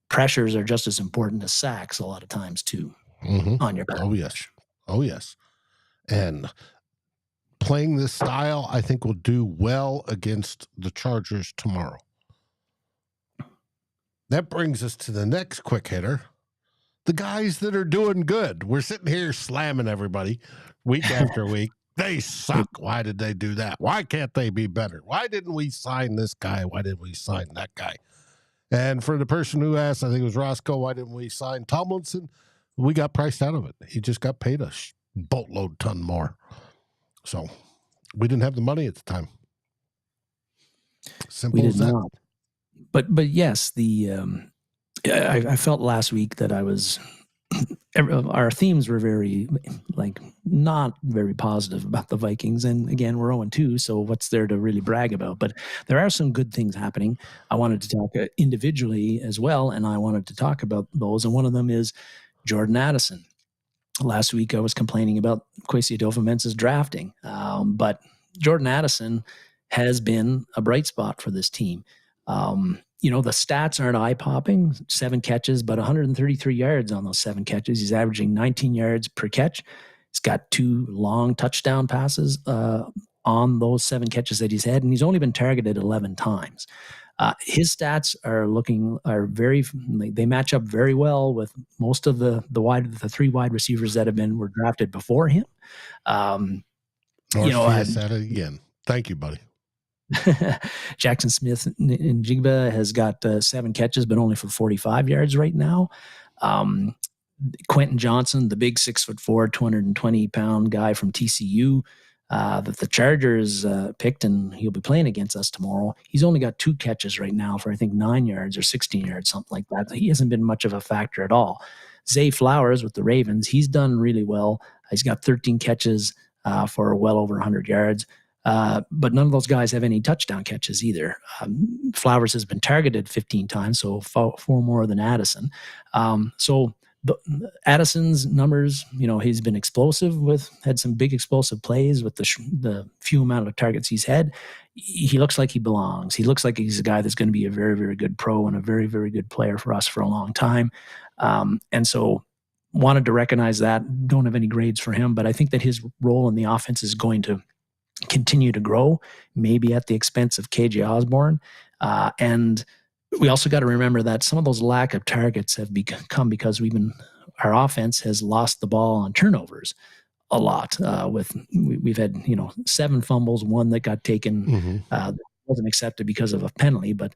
Pressures are just as important as sacks a lot of times too on your back. Oh yes. And playing this style, I think, will do well against the Chargers tomorrow. That brings us to the next quick hitter. The guys that are doing good. We're sitting here slamming everybody week after week. They suck. Why did they do that? Why can't they be better? Why didn't we sign this guy? Why didn't we sign that guy? And for the person who asked, I think it was Roscoe, why didn't we sign Tomlinson? We got priced out of it. He just got paid a boatload ton more. So we didn't have the money at the time. Simple as that. Not. But yes, I felt last week that our themes were very, not very positive about the Vikings. And again, we're 0-2, so what's there to really brag about? But there are some good things happening. I wanted to talk individually as well, and I wanted to talk about those. And one of them is Jordan Addison. Last week, I was complaining about Kwesi Adofo-Mensah's drafting, but Jordan Addison has been a bright spot for this team. The stats aren't eye-popping, 7 catches, but 133 yards on those 7 catches. He's averaging 19 yards per catch. He's got 2 long touchdown passes on those 7 catches that he's had, and he's only been targeted 11 times. His stats they match up very well with most of the 3 wide receivers that were drafted before him. Said it again. Thank you, buddy. Jackson Smith in Jigba has got 7 catches, but only for 45 yards right now. Quentin Johnson, the big 6'4", 220-pound guy from TCU, that the Chargers picked, and he'll be playing against us tomorrow. He's only got 2 catches right now for, I think, 9 yards or 16 yards, something like that. He hasn't been much of a factor at all. Zay Flowers with the Ravens, he's done really well. He's got 13 catches for well over 100 yards. But none of those guys have any touchdown catches either. Flowers has been targeted 15 times, so 4 more than Addison. Addison's numbers, he's been explosive had some big explosive plays with the few amount of targets he's had. He looks like he belongs. He looks like he's a guy that's going to be a very, very good pro and a very, very good player for us for a long time. And so wanted to recognize that. Don't have any grades for him, but I think that his role in the offense is going to continue to grow, maybe at the expense of KJ Osborne. And we also got to remember that some of those lack of targets have come because our offense has lost the ball on turnovers a lot. We've had 7 fumbles, 1 that got taken wasn't accepted because of a penalty, but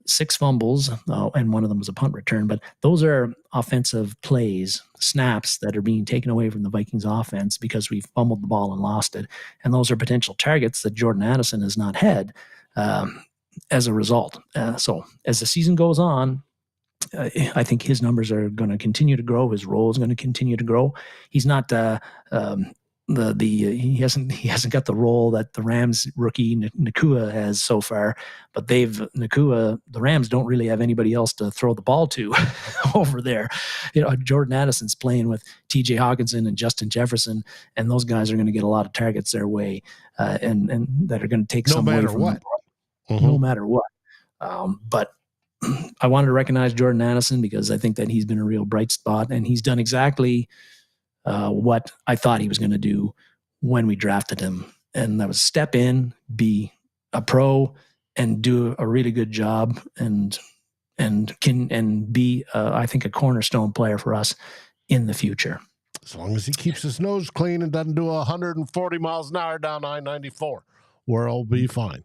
6 fumbles, and 1 of them was a punt return. But those are offensive plays, snaps that are being taken away from the Vikings offense because we fumbled the ball and lost it. And those are potential targets that Jordan Addison has not had as a result. So as the season goes on, I think his numbers are going to continue to grow. His role is going to continue to grow. He's not he hasn't got the role that the Rams rookie Nakua has so far, but the Rams don't really have anybody else to throw the ball to over there. Jordan Addison's playing with TJ Hawkinson and Justin Jefferson, and those guys are going to get a lot of targets their way, and that are going to take some away from them, no matter what. But I wanted to recognize Jordan Addison because I think that he's been a real bright spot, and he's done exactly what I thought he was going to do when we drafted him. And that was step in, be a pro, and do a really good job, and be, I think, a cornerstone player for us in the future. As long as he keeps his nose clean and doesn't do 140 miles an hour down I-94, we'll be fine.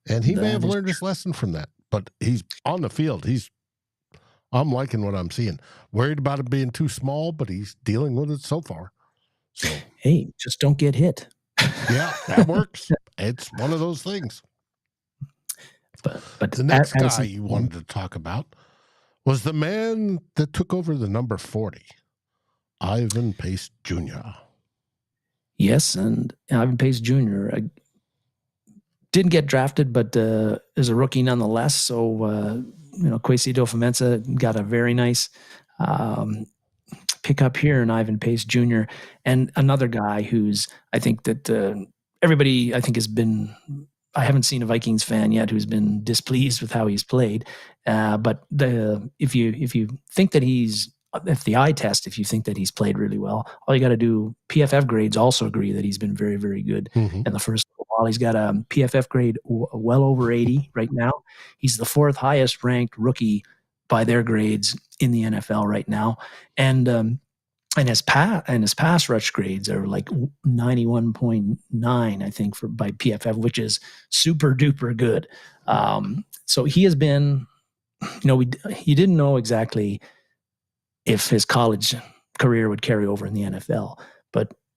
And he may have learned his lesson from that, but he's on the field. I'm liking what I'm seeing. Worried about it being too small, but he's dealing with it so far. So hey, just don't get hit. Yeah, that works. It's one of those things. But the next guy you wanted to talk about was the man that took over the number 40, Ivan Pace Jr. Yes, and Ivan Pace Jr. Didn't get drafted, but is a rookie nonetheless. So Kwesi Adofo-Mensah got a very nice pickup here in Ivan Pace Jr. And another guy who's, I think that everybody, I think, has been, I haven't seen a Vikings fan yet who's been displeased with how he's played. But if you think that if the eye test, if you think that he's played really well, all you got to do, PFF grades also agree that he's been very, very good in the first while. He's got a PFF grade well over 80 right now. He's the 4th highest ranked rookie by their grades in the NFL right now. And his pass rush grades are like 91.9, I think, by PFF, which is super duper good. So he has been, you didn't know exactly if his college career would carry over in the NFL.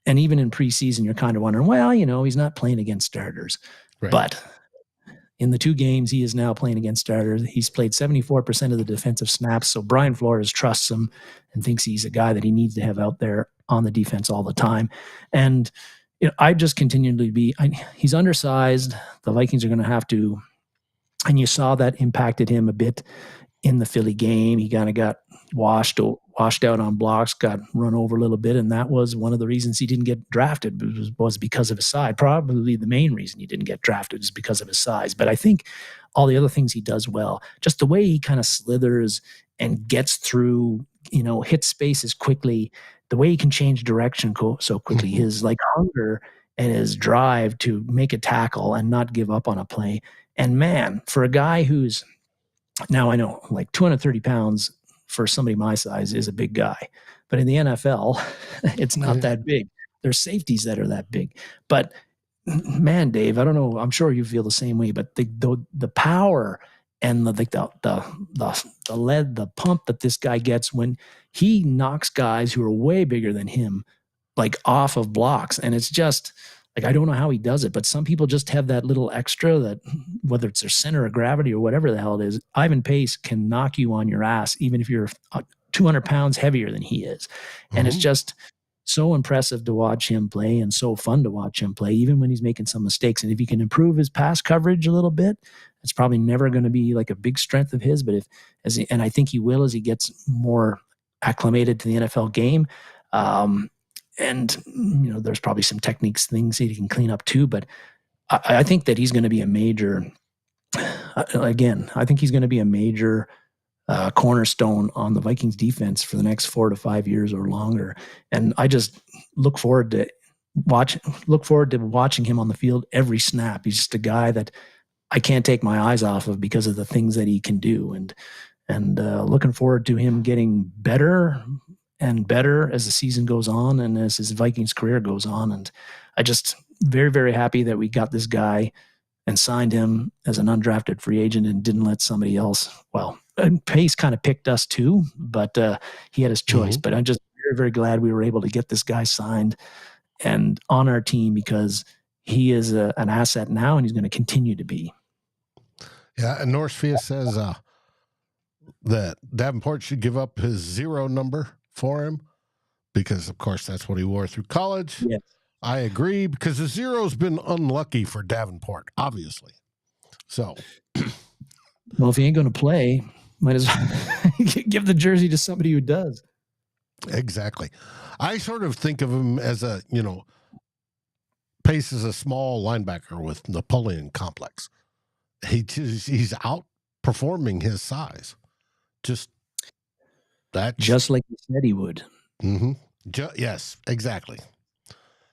And even in preseason, you're kind of wondering, well, he's not playing against starters. Right. But in the 2 games he is now playing against starters, he's played 74% of the defensive snaps. So Brian Flores trusts him and thinks he's a guy that he needs to have out there on the defense all the time. And I just continually he's undersized. The Vikings are going to have to, and you saw that impacted him a bit in the Philly game. He kind of got washed out on blocks, got run over a little bit, and that was one of the reasons he didn't get drafted, was because of his size. Probably the main reason he didn't get drafted is because of his size. But I think all the other things he does well, just the way he kind of slithers and gets through, hits spaces quickly, the way he can change direction so quickly, his hunger and his drive to make a tackle and not give up on a play. And man, for a guy who's, now I know 230 pounds for somebody my size is a big guy, but in the NFL, it's not that big. There's safeties that are that big. But man, Dave, I don't know. I'm sure you feel the same way. But the power and the pump that this guy gets when he knocks guys who are way bigger than him off of blocks, and it's just I don't know how he does it, but some people just have that little extra, that whether it's their center of gravity or whatever the hell it is, Ivan Pace can knock you on your ass, even if you're 200 pounds heavier than he is. And it's just so impressive to watch him play and so fun to watch him play, even when he's making some mistakes. And if he can improve his pass coverage a little bit, it's probably never going to be a big strength of his, but and I think he will as he gets more acclimated to the NFL game. And, there's probably some things that he can clean up too. But I think that he's going to be a major, I think he's going to be a major cornerstone on the Vikings defense for the next 4 to 5 years or longer. And I just look forward to watching him on the field every snap. He's just a guy that I can't take my eyes off of because of the things that he can do. And looking forward to him getting better and better as the season goes on and as his Vikings career goes on. And I just very, very happy that we got this guy and signed him as an undrafted free agent and didn't let somebody else. Well, Pace kind of picked us too, but he had his choice. But I'm just very, very glad we were able to get this guy signed and on our team because he is an asset now and he's going to continue to be. Yeah, and Northfield says that Davenport should give up his 0 number for him because, of course, that's what he wore through college. Yes. I agree, because the zero's been unlucky for Davenport, obviously. So, well, if he ain't going to play, might as well give the jersey to somebody who does. Exactly. I sort of think of him as a, Pace is a small linebacker with Napoleon complex. He's outperforming his size. Just like he said he would. Mm-hmm. Yes, exactly.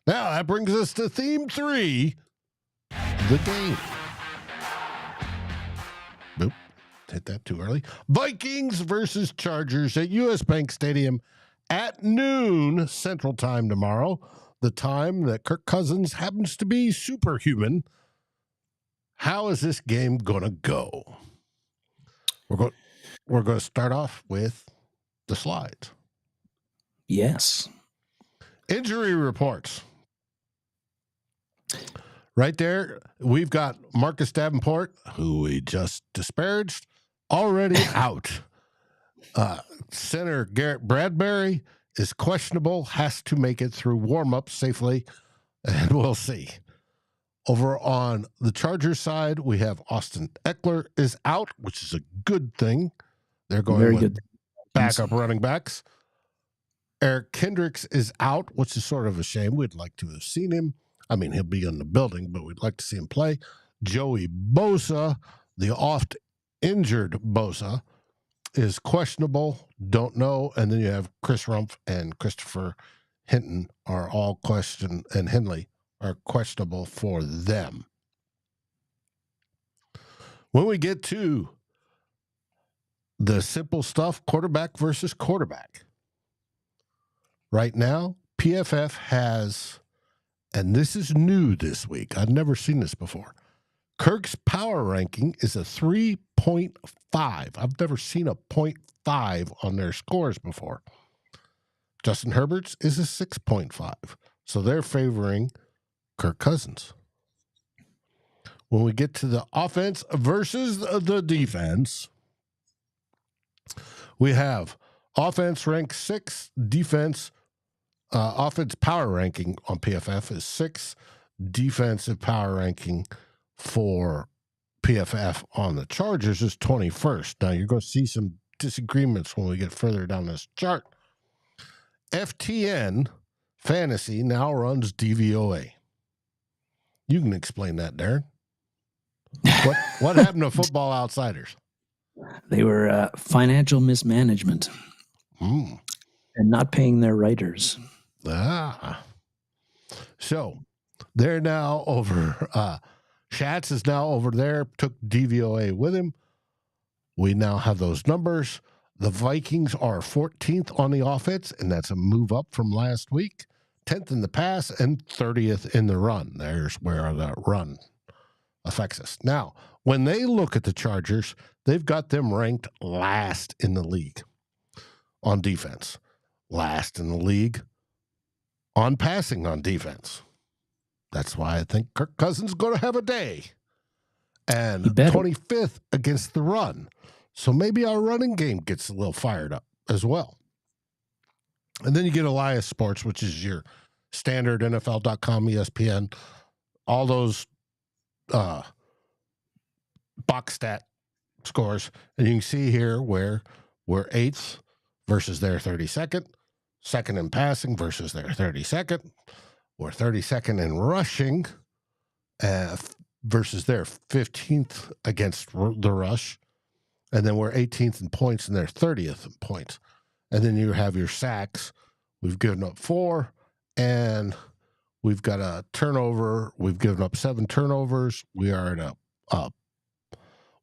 Now that brings us to theme 3, the game. Boop. Hit that too early. Vikings versus Chargers at US Bank Stadium at noon Central Time tomorrow. The time that Kirk Cousins happens to be superhuman. How is this game going to go? We're going to start off with the slides. Yes. Injury reports. Right there, we've got Marcus Davenport, who we just disparaged, already out. Center Garrett Bradbury is questionable, has to make it through warm-up safely, and we'll see. Over on the Chargers side, we have Austin Eckler is out, which is a good thing. They're going very with good backup running backs. Eric Kendricks is out, which is sort of a shame. We'd like to have seen him. I mean, he'll be in the building, but we'd like to see him play. Joey Bosa, the oft-injured Bosa, is questionable. Don't know. And then you have Chris Rumpf and Christopher Hinton are all questioned, and Henley are questionable for them. When we get to the simple stuff, quarterback versus quarterback. Right now, PFF has, and this is new this week, I've never seen this before, Kirk's power ranking is a 3.5. I've never seen a 0.5 on their scores before. Justin Herbert's is a 6.5. So they're favoring Kirk Cousins. When we get to the offense versus the defense, we have offense ranked 6, defense, offense power ranking on PFF is 6, defensive power ranking for PFF on the Chargers is 21st. Now, you're going to see some disagreements when we get further down this chart. FTN Fantasy now runs DVOA. You can explain that, Darren. What happened to Football Outsiders? They were financial mismanagement and not paying their writers. So they're now over. Schatz is now over there, took DVOA with him. We now have those numbers. The Vikings are 14th on the offense, and that's a move up from last week. 10th in the pass and 30th in the run. There's where the run affects us. Now, when they look at the Chargers, they've got them ranked last in the league on defense, last in the league on passing on defense. That's why I think Kirk Cousins is going to have a day. And 25th against the run. So maybe our running game gets a little fired up as well. And then you get Elias Sports, which is your standard NFL.com, ESPN, all those box stat scores. And you can see here where we're 8th versus their 32nd, second in passing versus their 32nd. We're 32nd in rushing versus their 15th against the rush. And then we're 18th in points and they're 30th in points. And then you have your sacks. We've given up 4, and we've got a turnover. We've given up 7 turnovers. We are at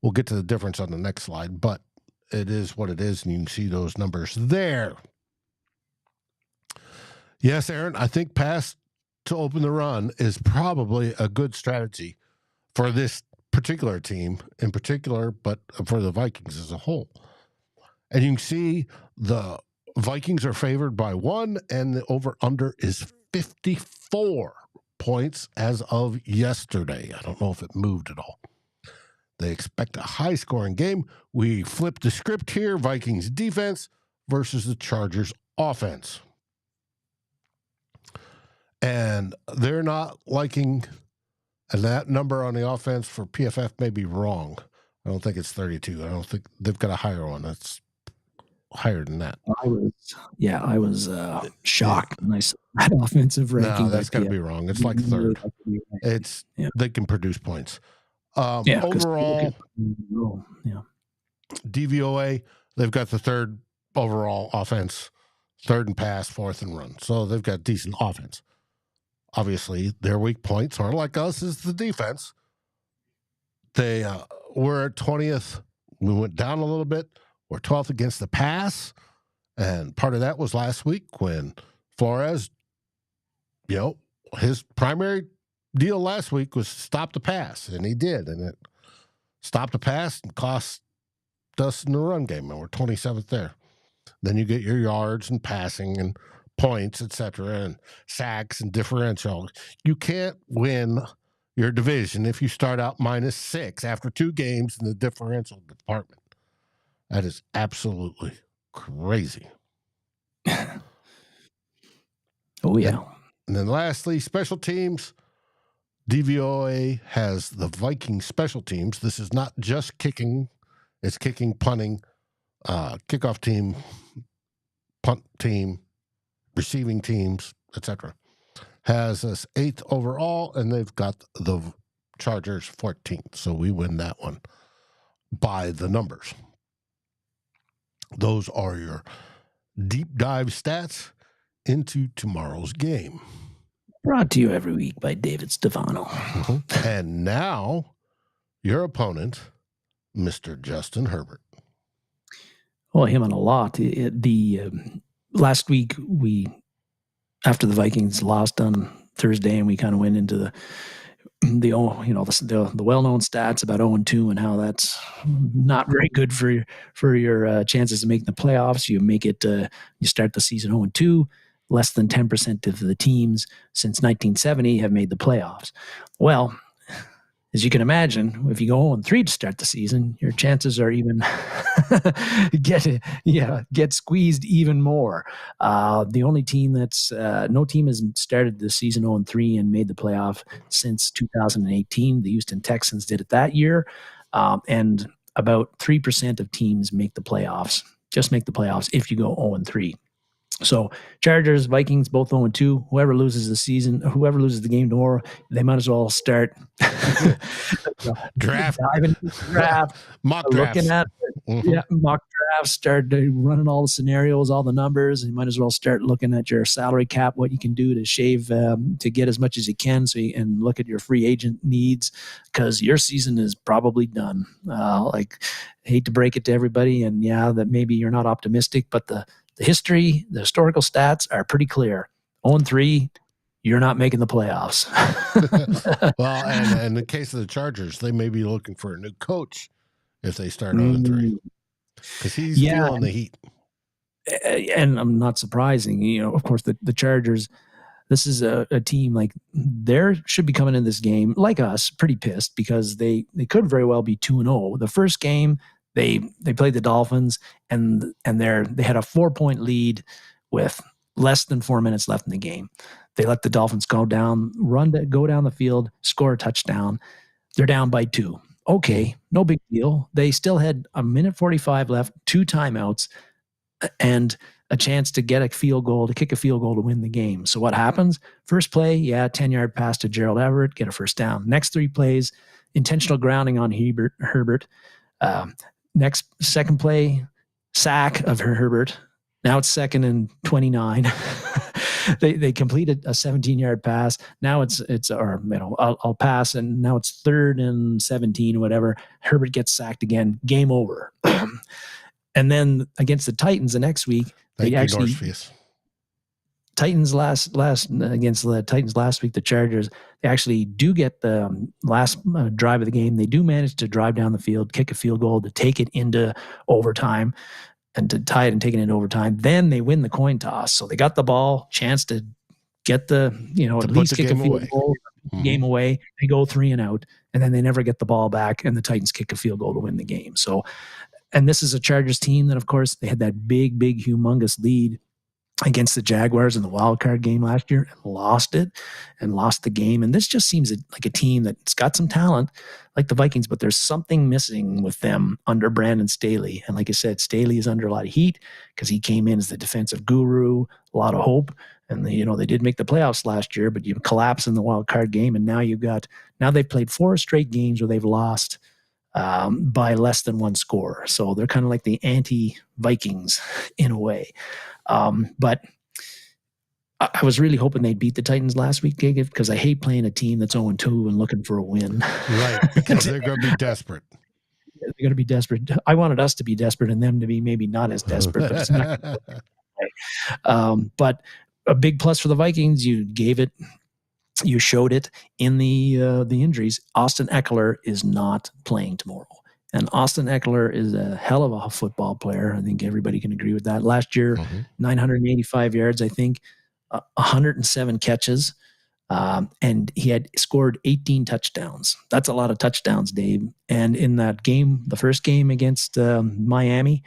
we'll get to the difference on the next slide, but it is what it is, and you can see those numbers there. Yes, Aaron, I think pass to open the run is probably a good strategy for this particular team in particular, but for the Vikings as a whole. And you can see the Vikings are favored by 1, and the over-under is 54 points as of yesterday. I don't know if it moved at all. They expect a high-scoring game. We flip the script here. Vikings defense versus the Chargers offense. And they're not liking, and that number on the offense for PFF may be wrong. I don't think it's 32. I don't think they've got a higher one. That's higher than that. I was shocked when I saw that offensive ranking. No, that's got to be wrong. It's like third. It's they can produce points. Overall, DVOA, they've got the third overall offense, third and pass, fourth and run. So they've got decent offense. Obviously, their weak points are like us is the defense. They were at 20th. We went down a little bit. We're 12th against the pass. And part of that was last week when Flores, his primary deal last week was stop the pass. And he did. And it stopped the pass and cost us in the run game. And we're 27th there. Then you get your yards and passing and points, etc., and sacks and differential. You can't win your division if you start out -6 after 2 games in the differential department. That is absolutely crazy. Oh, yeah. And then lastly, special teams. DVOA has the Vikings special teams. This is not just kicking. It's kicking, punting, kickoff team, punt team, receiving teams, etc. Has us 8th overall, and they've got the Chargers 14th. So we win that one by the numbers. Those are your deep dive stats into tomorrow's game. Brought to you every week by David Stefano. Mm-hmm. And now, your opponent, Mr. Justin Herbert. Well, him on a lot. Last week, after the Vikings lost on Thursday, and we kind of went into the well-known stats about 0-2 and how that's not very good for your chances of making the playoffs. You start the season 0-2. Less than 10% of the teams since 1970 have made the playoffs. Well, as you can imagine, if you go 0-3 to start the season, your chances are even get squeezed even more. The only team no team has started the season 0-3 and made the playoff since 2018. The Houston Texans did it that year, and about 3% of teams make the playoffs. Just make the playoffs if you go 0-3. So Chargers, Vikings, both 0-2. Whoever loses the game tomorrow, they might as well start draft, mock drafts. Looking at mock drafts. Start running all the scenarios, all the numbers. You might as well start looking at your salary cap, what you can do to shave to get as much as you can, and look at your free agent needs, because your season is probably done. Hate to break it to everybody, and that maybe you're not optimistic, but the historical stats are pretty clear. 0-3, you're not making the playoffs. Well, and in the case of the Chargers, they may be looking for a new coach if they start 0-3, because he's feeling the heat. And I'm not surprising. Of course, the Chargers, this is a team they should be coming in this game like us pretty pissed, because they could very well be 2-0. The first game, They played the Dolphins, and they had a 4-point lead with less than 4 minutes left in the game. They let the Dolphins go down the field, score a touchdown. They're down by 2. Okay, no big deal. They still had 1:45 left, 2 timeouts, and a chance to get a field goal, to kick a field goal to win the game. So what happens? First play, 10-yard pass to Gerald Everett, get a first down. Next 3 plays, intentional grounding on Herbert. Second play, sack of Herbert. Now it's 2nd and 29. They completed a 17-yard pass. Now I'll pass, and now it's 3rd and 17 or whatever. Herbert gets sacked again. Game over. And then against the Titans the next week, Titans last week, the Chargers, they actually do get the last drive of the game. They do manage to drive down the field, kick a field goal to take it into overtime, and to tie it and take it into overtime. Then they win the coin toss. So they got the ball, chance to get at least kick a field goal, game away. They go 3 and out, and then they never get the ball back, and the Titans kick a field goal to win the game. So, and this is a Chargers team that, of course, they had that big, humongous lead against the Jaguars in the wild card game last year and lost it and lost the game. And this just seems like a team that's got some talent like the Vikings, but there's something missing with them under Brandon Staley. And like I said, Staley is under a lot of heat because he came in as the defensive guru, a lot of hope. And they did make the playoffs last year, but you collapse in the wild card game. And now they've played 4 straight games where they've lost by less than 1 score. So they're kind of like the anti-Vikings in a way. But I was really hoping they'd beat the Titans last week, because I hate playing a team that's 0-2 and looking for a win. Right, because they're going to be desperate. They're going to be desperate. I wanted us to be desperate and them to be maybe not as desperate. But it's not. But a big plus for the Vikings, you showed it in the injuries. Austin Eckler is not playing tomorrow. And Austin Eckler is a hell of a football player. I think everybody can agree with that. Last year, 985 yards, I think, 107 catches, and he had scored 18 touchdowns. That's a lot of touchdowns, Dave. And in that game, the first game against Miami,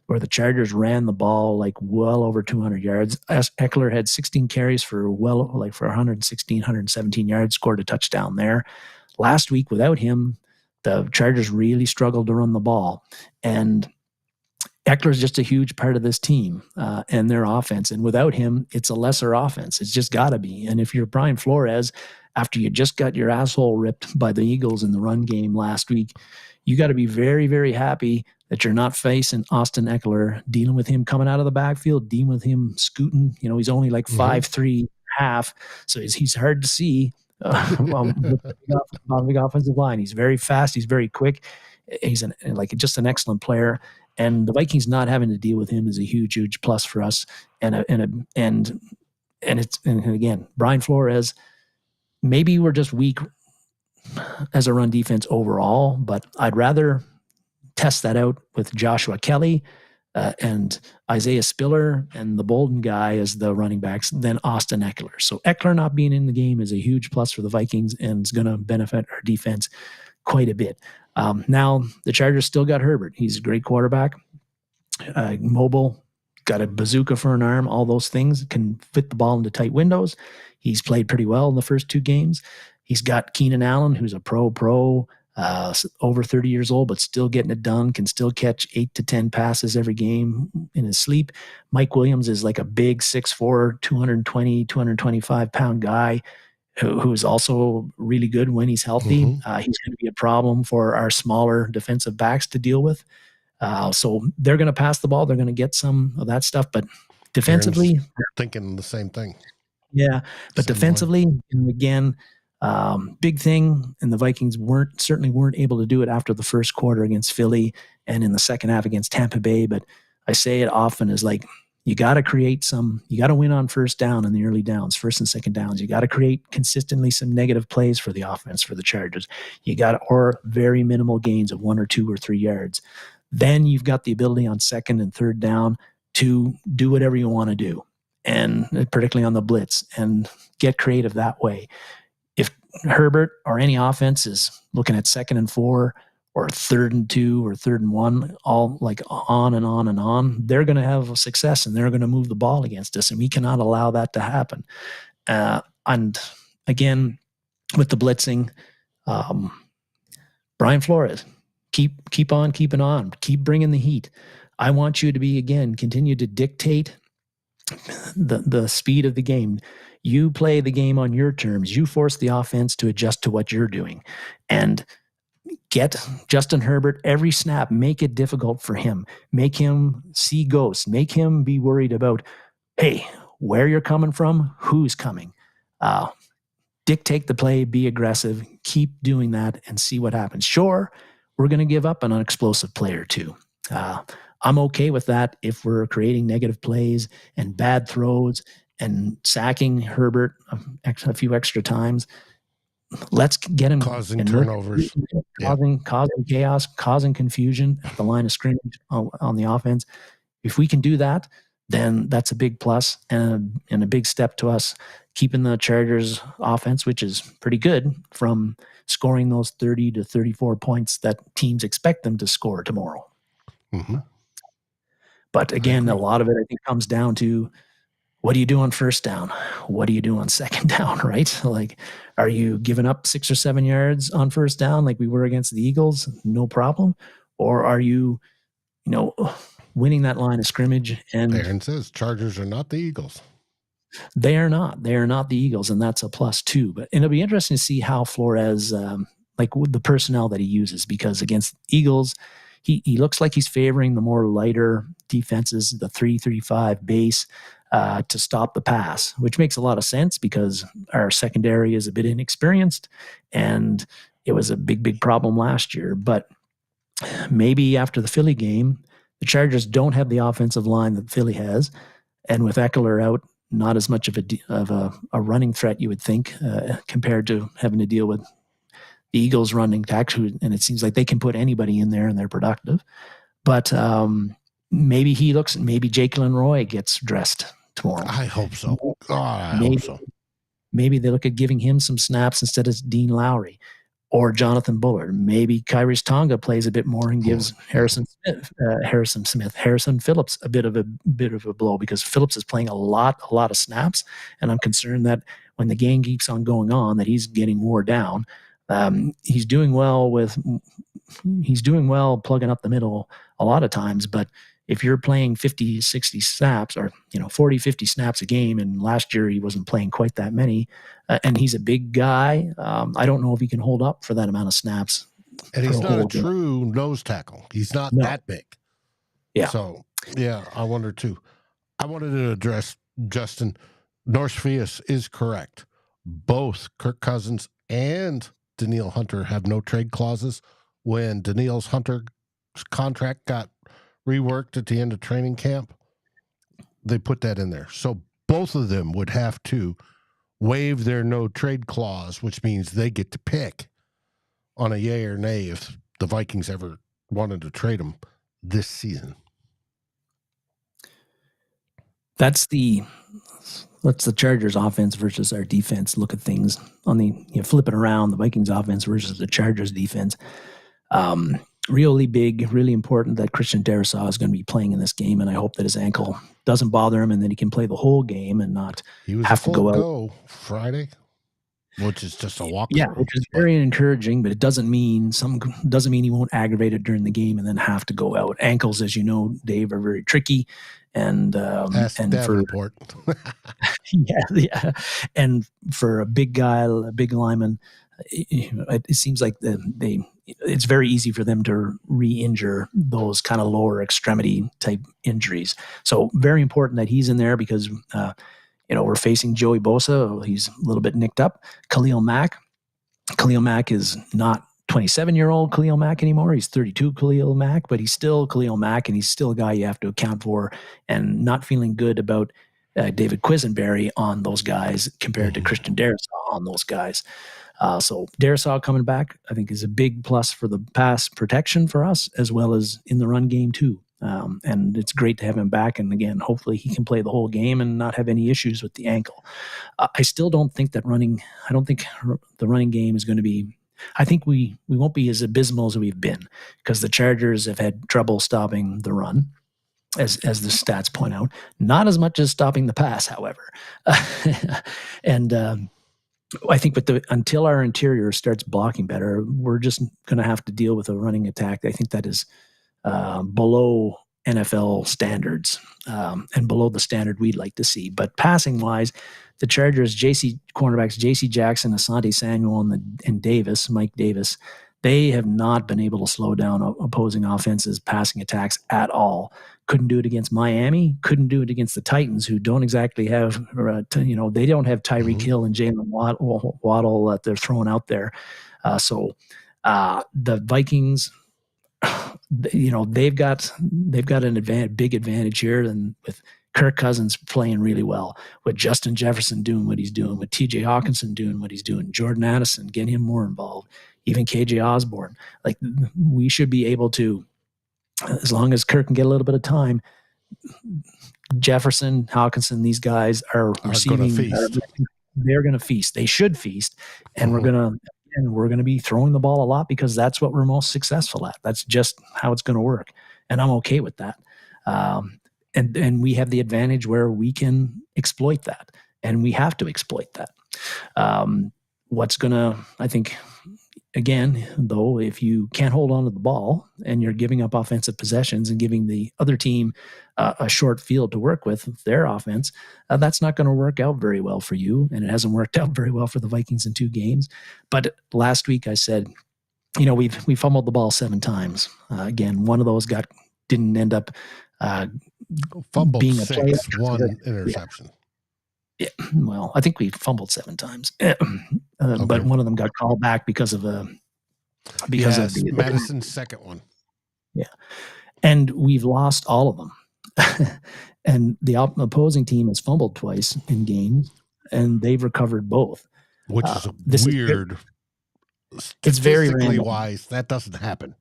where the Chargers ran the ball like well over 200 yards, Eckler had 16 carries for 116, 117 yards, scored a touchdown there. Last week, without him, the Chargers really struggled to run the ball. And Eckler is just a huge part of this team and their offense. And without him, it's a lesser offense. It's just got to be. And if you're Brian Flores, after you just got your asshole ripped by the Eagles in the run game last week, you got to be very, very happy that you're not facing Austin Eckler, dealing with him coming out of the backfield, dealing with him scooting. He's only like 5'3", half. So he's hard to see. On the big offensive line. He's very fast. He's very quick. He's just an excellent player. And the Vikings not having to deal with him is a huge, huge plus for us. And again, Brian Flores, maybe we're just weak as a run defense overall, but I'd rather test that out with Joshua Kelly and Isaiah Spiller and the Bolden guy as the running backs than Austin Eckler. So Eckler not being in the game is a huge plus for the Vikings and is going to benefit our defense quite a bit. Now, the Chargers still got Herbert. He's a great quarterback, mobile, got a bazooka for an arm, all those things, can fit the ball into tight windows. He's played pretty well in the first 2 games. He's got Keenan Allen, who's a pro, over 30 years old, but still getting it done, can still catch 8 to 10 passes every game in his sleep. Mike Williams is like a big 6'4", 220, 225-pound guy who's also really good when he's healthy. He's going to be a problem for our smaller defensive backs to deal with. So they're going to pass the ball. They're going to get some of that stuff. But defensively... thinking the same thing. Yeah, but defensively, again... big thing, and the Vikings certainly weren't able to do it after the first quarter against Philly and in the second half against Tampa Bay. But I say it often is like, you got to win on first down in the early downs, first and second downs. You got to create consistently some negative plays for the offense for the Chargers. Or very minimal gains of 1 or 2 or 3 yards. Then you've got the ability on second and third down to do whatever you want to do, and particularly on the blitz, and get creative that way. If Herbert or any offense is looking at 2nd and 4 or 3rd and 2 or 3rd and 1, all like on and on and on, they're going to have success and they're going to move the ball against us, and we cannot allow that to happen. And again, with the blitzing, Brian Flores, keep on keeping on, keep bringing the heat. I want you to continue to dictate the speed of the game. You play the game on your terms. You force the offense to adjust to what you're doing, and get Justin Herbert every snap. Make it difficult for him. Make him see ghosts. Make him be worried about, hey, where you're coming from, who's coming. Dictate the play, be aggressive, keep doing that, and see what happens. Sure, we're going to give up an explosive play or two. I'm okay with that if we're creating negative plays and bad throws and sacking Herbert a few extra times. Let's get him causing turnovers, causing chaos, causing confusion at the line of scrimmage on the offense. If we can do that, then that's a big plus and a big step to us keeping the Chargers offense, which is pretty good, from scoring those 30 to 34 points that teams expect them to score tomorrow. Mm-hmm. But again, a lot of it, I think, comes down to What do you do on first down? What do you do on second down, right? Like, are you giving up 6 or 7 yards on first down like we were against the Eagles? No problem. Or are you, winning that line of scrimmage? And Darren says Chargers are not the Eagles. They are not. They are not the Eagles, and that's a plus too. But it'll be interesting to see how Flores, like with the personnel that he uses, because against Eagles, he looks like he's favoring the more lighter defenses, the 3-3-5 base, to stop the pass, which makes a lot of sense because our secondary is a bit inexperienced, and it was a big problem last year. But maybe after the Philly game, the Chargers don't have the offensive line that Philly has, and with Eckler out, not as much of a running threat you would think, compared to having to deal with the Eagles running attack, and it seems like they can put anybody in there and they're productive. But maybe Jalen Roy gets dressed tomorrow. I hope so. I hope so. Maybe they look at giving him some snaps instead of Dean Lowry or Jonathan Bullard. Maybe Kyrie's Tonga plays a bit more and gives Harrison Phillips a bit of a blow, because Phillips is playing a lot of snaps, and I'm concerned that when the game keeps on going on, that he's getting wore down. He's doing well plugging up the middle a lot of times, but if you're playing 50, 60 snaps or 40, 50 snaps a game, and last year he wasn't playing quite that many, and he's a big guy, I don't know if he can hold up for that amount of snaps. And he's not a true nose tackle. He's not that big. Yeah. So, yeah, I wonder too. I wanted to address, Justin, Norsefius is correct. Both Kirk Cousins and Danielle Hunter have no trade clauses. When Danielle Hunter's contract got reworked at the end of training camp, they put that in there. So both of them would have to waive their no trade clause, which means they get to pick on a yay or nay if the Vikings ever wanted to trade them this season. Let's the Chargers offense versus our defense look at things on the, flip it around, the Vikings offense versus the Chargers defense. Really big, really important that Christian Darrisaw is going to be playing in this game, and I hope that his ankle doesn't bother him and that he can play the whole game and not have to go out Friday, which is just a walk. Yeah, which is very encouraging, but it doesn't mean he won't aggravate it during the game and then have to go out. Ankles, as you know, Dave, are very tricky, and Davenport. yeah, and for a big guy, a big lineman, it seems like it's very easy for them to re-injure those kind of lower extremity type injuries. So very important that he's in there, because we're facing Joey Bosa. He's a little bit nicked up. Khalil Mack is not 27-year-old Khalil Mack anymore. He's 32 Khalil Mack, but he's still Khalil Mack, and he's still a guy you have to account for, and not feeling good about David Quisenberry on those guys compared to Christian Darrisaw on those guys. So Darrisaw coming back, I think, is a big plus for the pass protection for us, as well as in the run game too. And it's great to have him back. And again, hopefully he can play the whole game and not have any issues with the ankle. I still don't think the running game is going to be, I think we won't be as abysmal as we've been, because the Chargers have had trouble stopping the run, as the stats point out, not as much as stopping the pass, however. And, I think until our interior starts blocking better, we're just going to have to deal with a running attack. I think that is below NFL standards, and below the standard we'd like to see. But passing-wise, the Chargers, cornerbacks J.C. Jackson, Asante Samuel, and Mike Davis, they have not been able to slow down opposing offenses' passing attacks at all. Couldn't do it against Miami. Couldn't do it against the Titans, who don't exactly have, they don't have Tyreek Hill and Jalen Waddle that they're throwing out there. So the Vikings, they've got an big advantage here, and with Kirk Cousins playing really well, with Justin Jefferson doing what he's doing, with T.J. Hawkinson doing what he's doing, Jordan Addison getting him more involved, even KJ Osborne. Like, we should be able to, as long as Kirk can get a little bit of time, Jefferson, Hawkinson, these guys are receiving. They're going to feast. They should feast, and we're going to be throwing the ball a lot, because that's what we're most successful at. That's just how it's going to work, and I'm okay with that. and we have the advantage where we can exploit that, and we have to exploit that. I think, again, though, if you can't hold on to the ball and you're giving up offensive possessions and giving the other team a short field to work with their offense, that's not going to work out very well for you. And it hasn't worked out very well for the Vikings in 2 games. But last week I said, we fumbled the ball 7 times. Again, one of those didn't end up fumbled being a 6, 1 interception. Yeah, well, I think we fumbled 7 times, but one of them got called back because of Madison's second one. Yeah, and we've lost all of them. And the opposing team has fumbled twice in games, and they've recovered both. Which is weird. It's very random. Wise, that doesn't happen.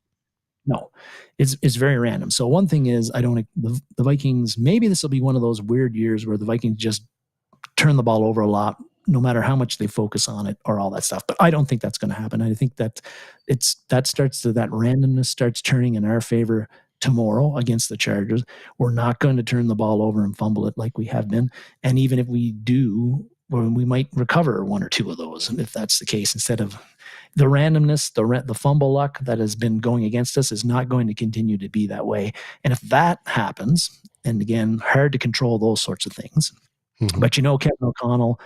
No, it's very random. So one thing is, the Vikings, maybe this will be one of those weird years where the Vikings just turn the ball over a lot, no matter how much they focus on it or all that stuff. But I don't think that's going to happen. I think that that randomness starts turning in our favor tomorrow against the Chargers. We're not going to turn the ball over and fumble it like we have been. And even if we do, we might recover 1 or 2 of those. And if that's the case, instead of the randomness, the fumble luck that has been going against us is not going to continue to be that way. And if that happens, and again, hard to control those sorts of things. Mm-hmm. But Kevin O'Connell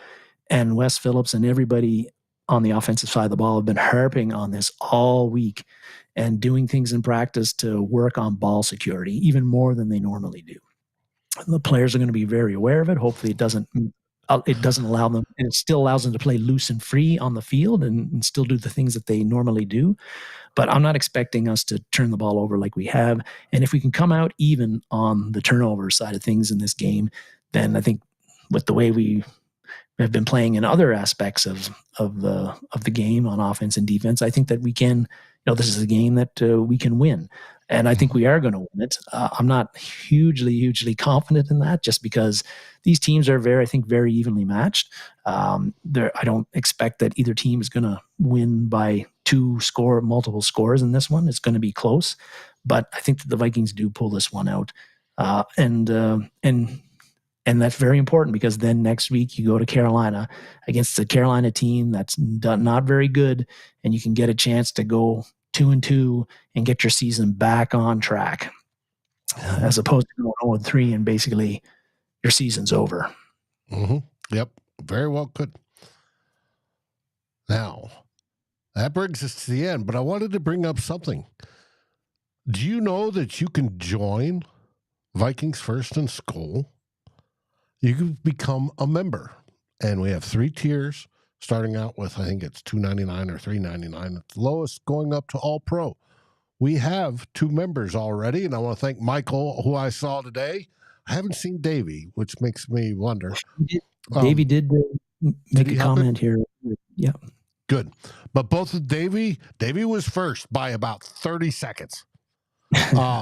and Wes Phillips and everybody on the offensive side of the ball have been harping on this all week and doing things in practice to work on ball security even more than they normally do. And the players are going to be very aware of it. Hopefully it doesn't allow them, and it still allows them to play loose and free on the field and still do the things that they normally do. But I'm not expecting us to turn the ball over like we have. And if we can come out even on the turnover side of things in this game, then I think with the way we have been playing in other aspects of the game on offense and defense, I think that we can, this is a game that we can win. And I think we are going to win it. I'm not hugely confident in that, just because these teams are very evenly matched. I don't expect that either team is going to win by multiple scores in this one. It's going to be close, but I think that the Vikings do pull this one out. And that's very important, because then next week you go to Carolina against the Carolina team that's not very good, and you can get a chance to go 2-2 and get your season back on track, as opposed to going 0-3 and basically your season's over. Mm-hmm. Yep, very well could. Now, that brings us to the end, but I wanted to bring up something. Do you know that you can join Vikings First and SKOL? You can become a member, and we have 3 tiers, starting out with, I think it's $2.99 or $3.99. It's the lowest, going up to All Pro. We have 2 members already, and I want to thank Michael, who I saw today. I haven't seen Davey, which makes me wonder. Davey did make a comment here. Yeah. Good. But both of Davey was first by about 30 seconds.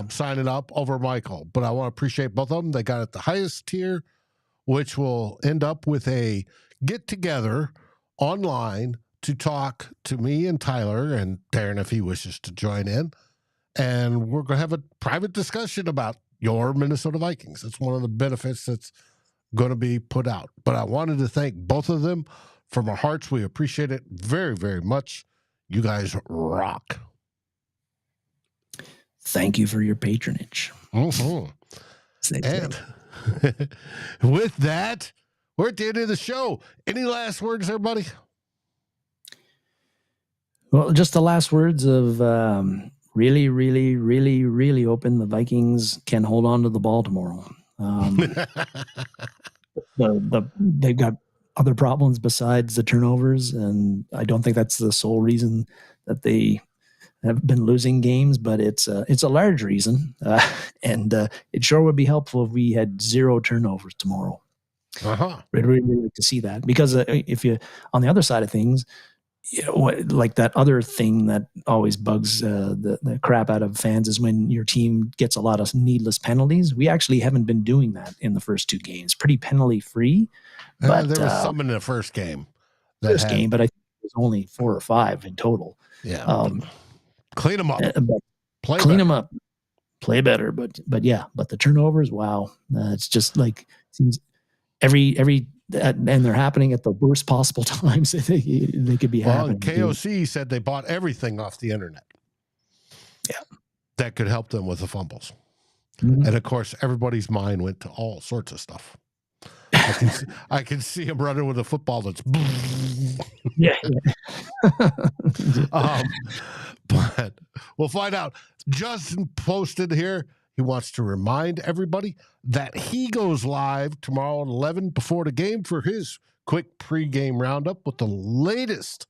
Signing up over Michael. But I want to appreciate both of them. They got at the highest tier, which will end up with a get-together online to talk to me and Tyler and Darren if he wishes to join in. And we're going to have a private discussion about your Minnesota Vikings. It's one of the benefits that's going to be put out. But I wanted to thank both of them from our hearts. We appreciate it very, very much. You guys rock. Thank you for your patronage. Mm-hmm. And with that, we're at the end of the show. Any last words, everybody? Well, just the last words of really, really, really, really hoping the Vikings can hold on to the ball tomorrow. They've got other problems besides the turnovers, and I don't think that's the sole reason that they have been losing games, but it's a large reason, and it sure would be helpful if we had 0 turnovers tomorrow. I'd really like to see that, because if you, on the other side of things, like that other thing that always bugs the crap out of fans is when your team gets a lot of needless penalties. We actually haven't been doing that in the first 2 games. Pretty penalty free. But there was some in the first game. But I think it was only 4 or 5 in total. Yeah. Clean them up. Clean them up. play better. But the turnovers, wow. It's just like, seems every and they're happening at the worst possible times they could be happening. KOC said they bought everything off the internet. Yeah. That could help them with the fumbles. Mm-hmm. And of course, everybody's mind went to all sorts of stuff. I can see him running with a football that's yeah. But we'll find out. Justin posted here. He wants to remind everybody that he goes live tomorrow at 11 before the game for his quick pregame roundup with the latest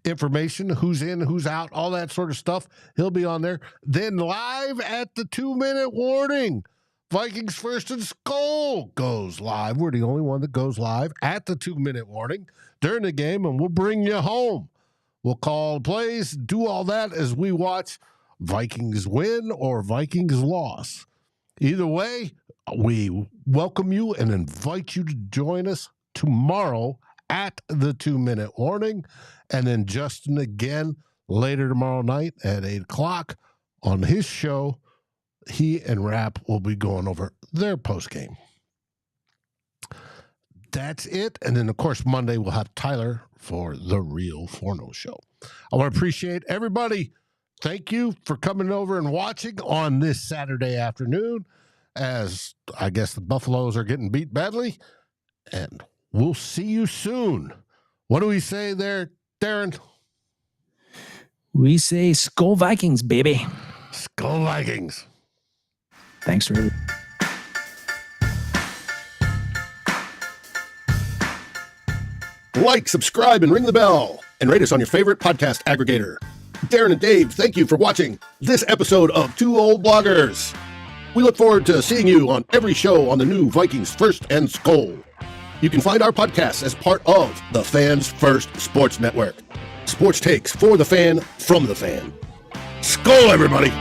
information, who's in, who's out, all that sort of stuff. He'll be on there. Then live at the 2-minute warning, Vikings First and SKOL goes live. We're the only one that goes live at the 2-minute warning during the game, and we'll bring you home. We'll call plays, do all that as we watch Vikings win or Vikings loss. Either way, we welcome you and invite you to join us tomorrow at the 2-minute warning. And then Justin again later tomorrow night at 8 o'clock on his show. He and Rap will be going over their postgame. That's it. And then, of course, Monday we'll have Tyler for the Real Forno Show. I want to appreciate everybody. Thank you for coming over and watching on this Saturday afternoon, as I guess the Buffaloes are getting beat badly. And we'll see you soon. What do we say there, Darren? We say SKOL Vikings, baby. SKOL Vikings. Thanks for everything. Like, subscribe, and ring the bell, and rate us on your favorite podcast aggregator. Darren and Dave, thank you for watching this episode of Two Old Bloggers. We look forward to seeing you on every show on the new Vikings First and SKOL. You can find our podcasts as part of the Fans First Sports Network. Sports takes for the fan, from the fan. SKOL, everybody!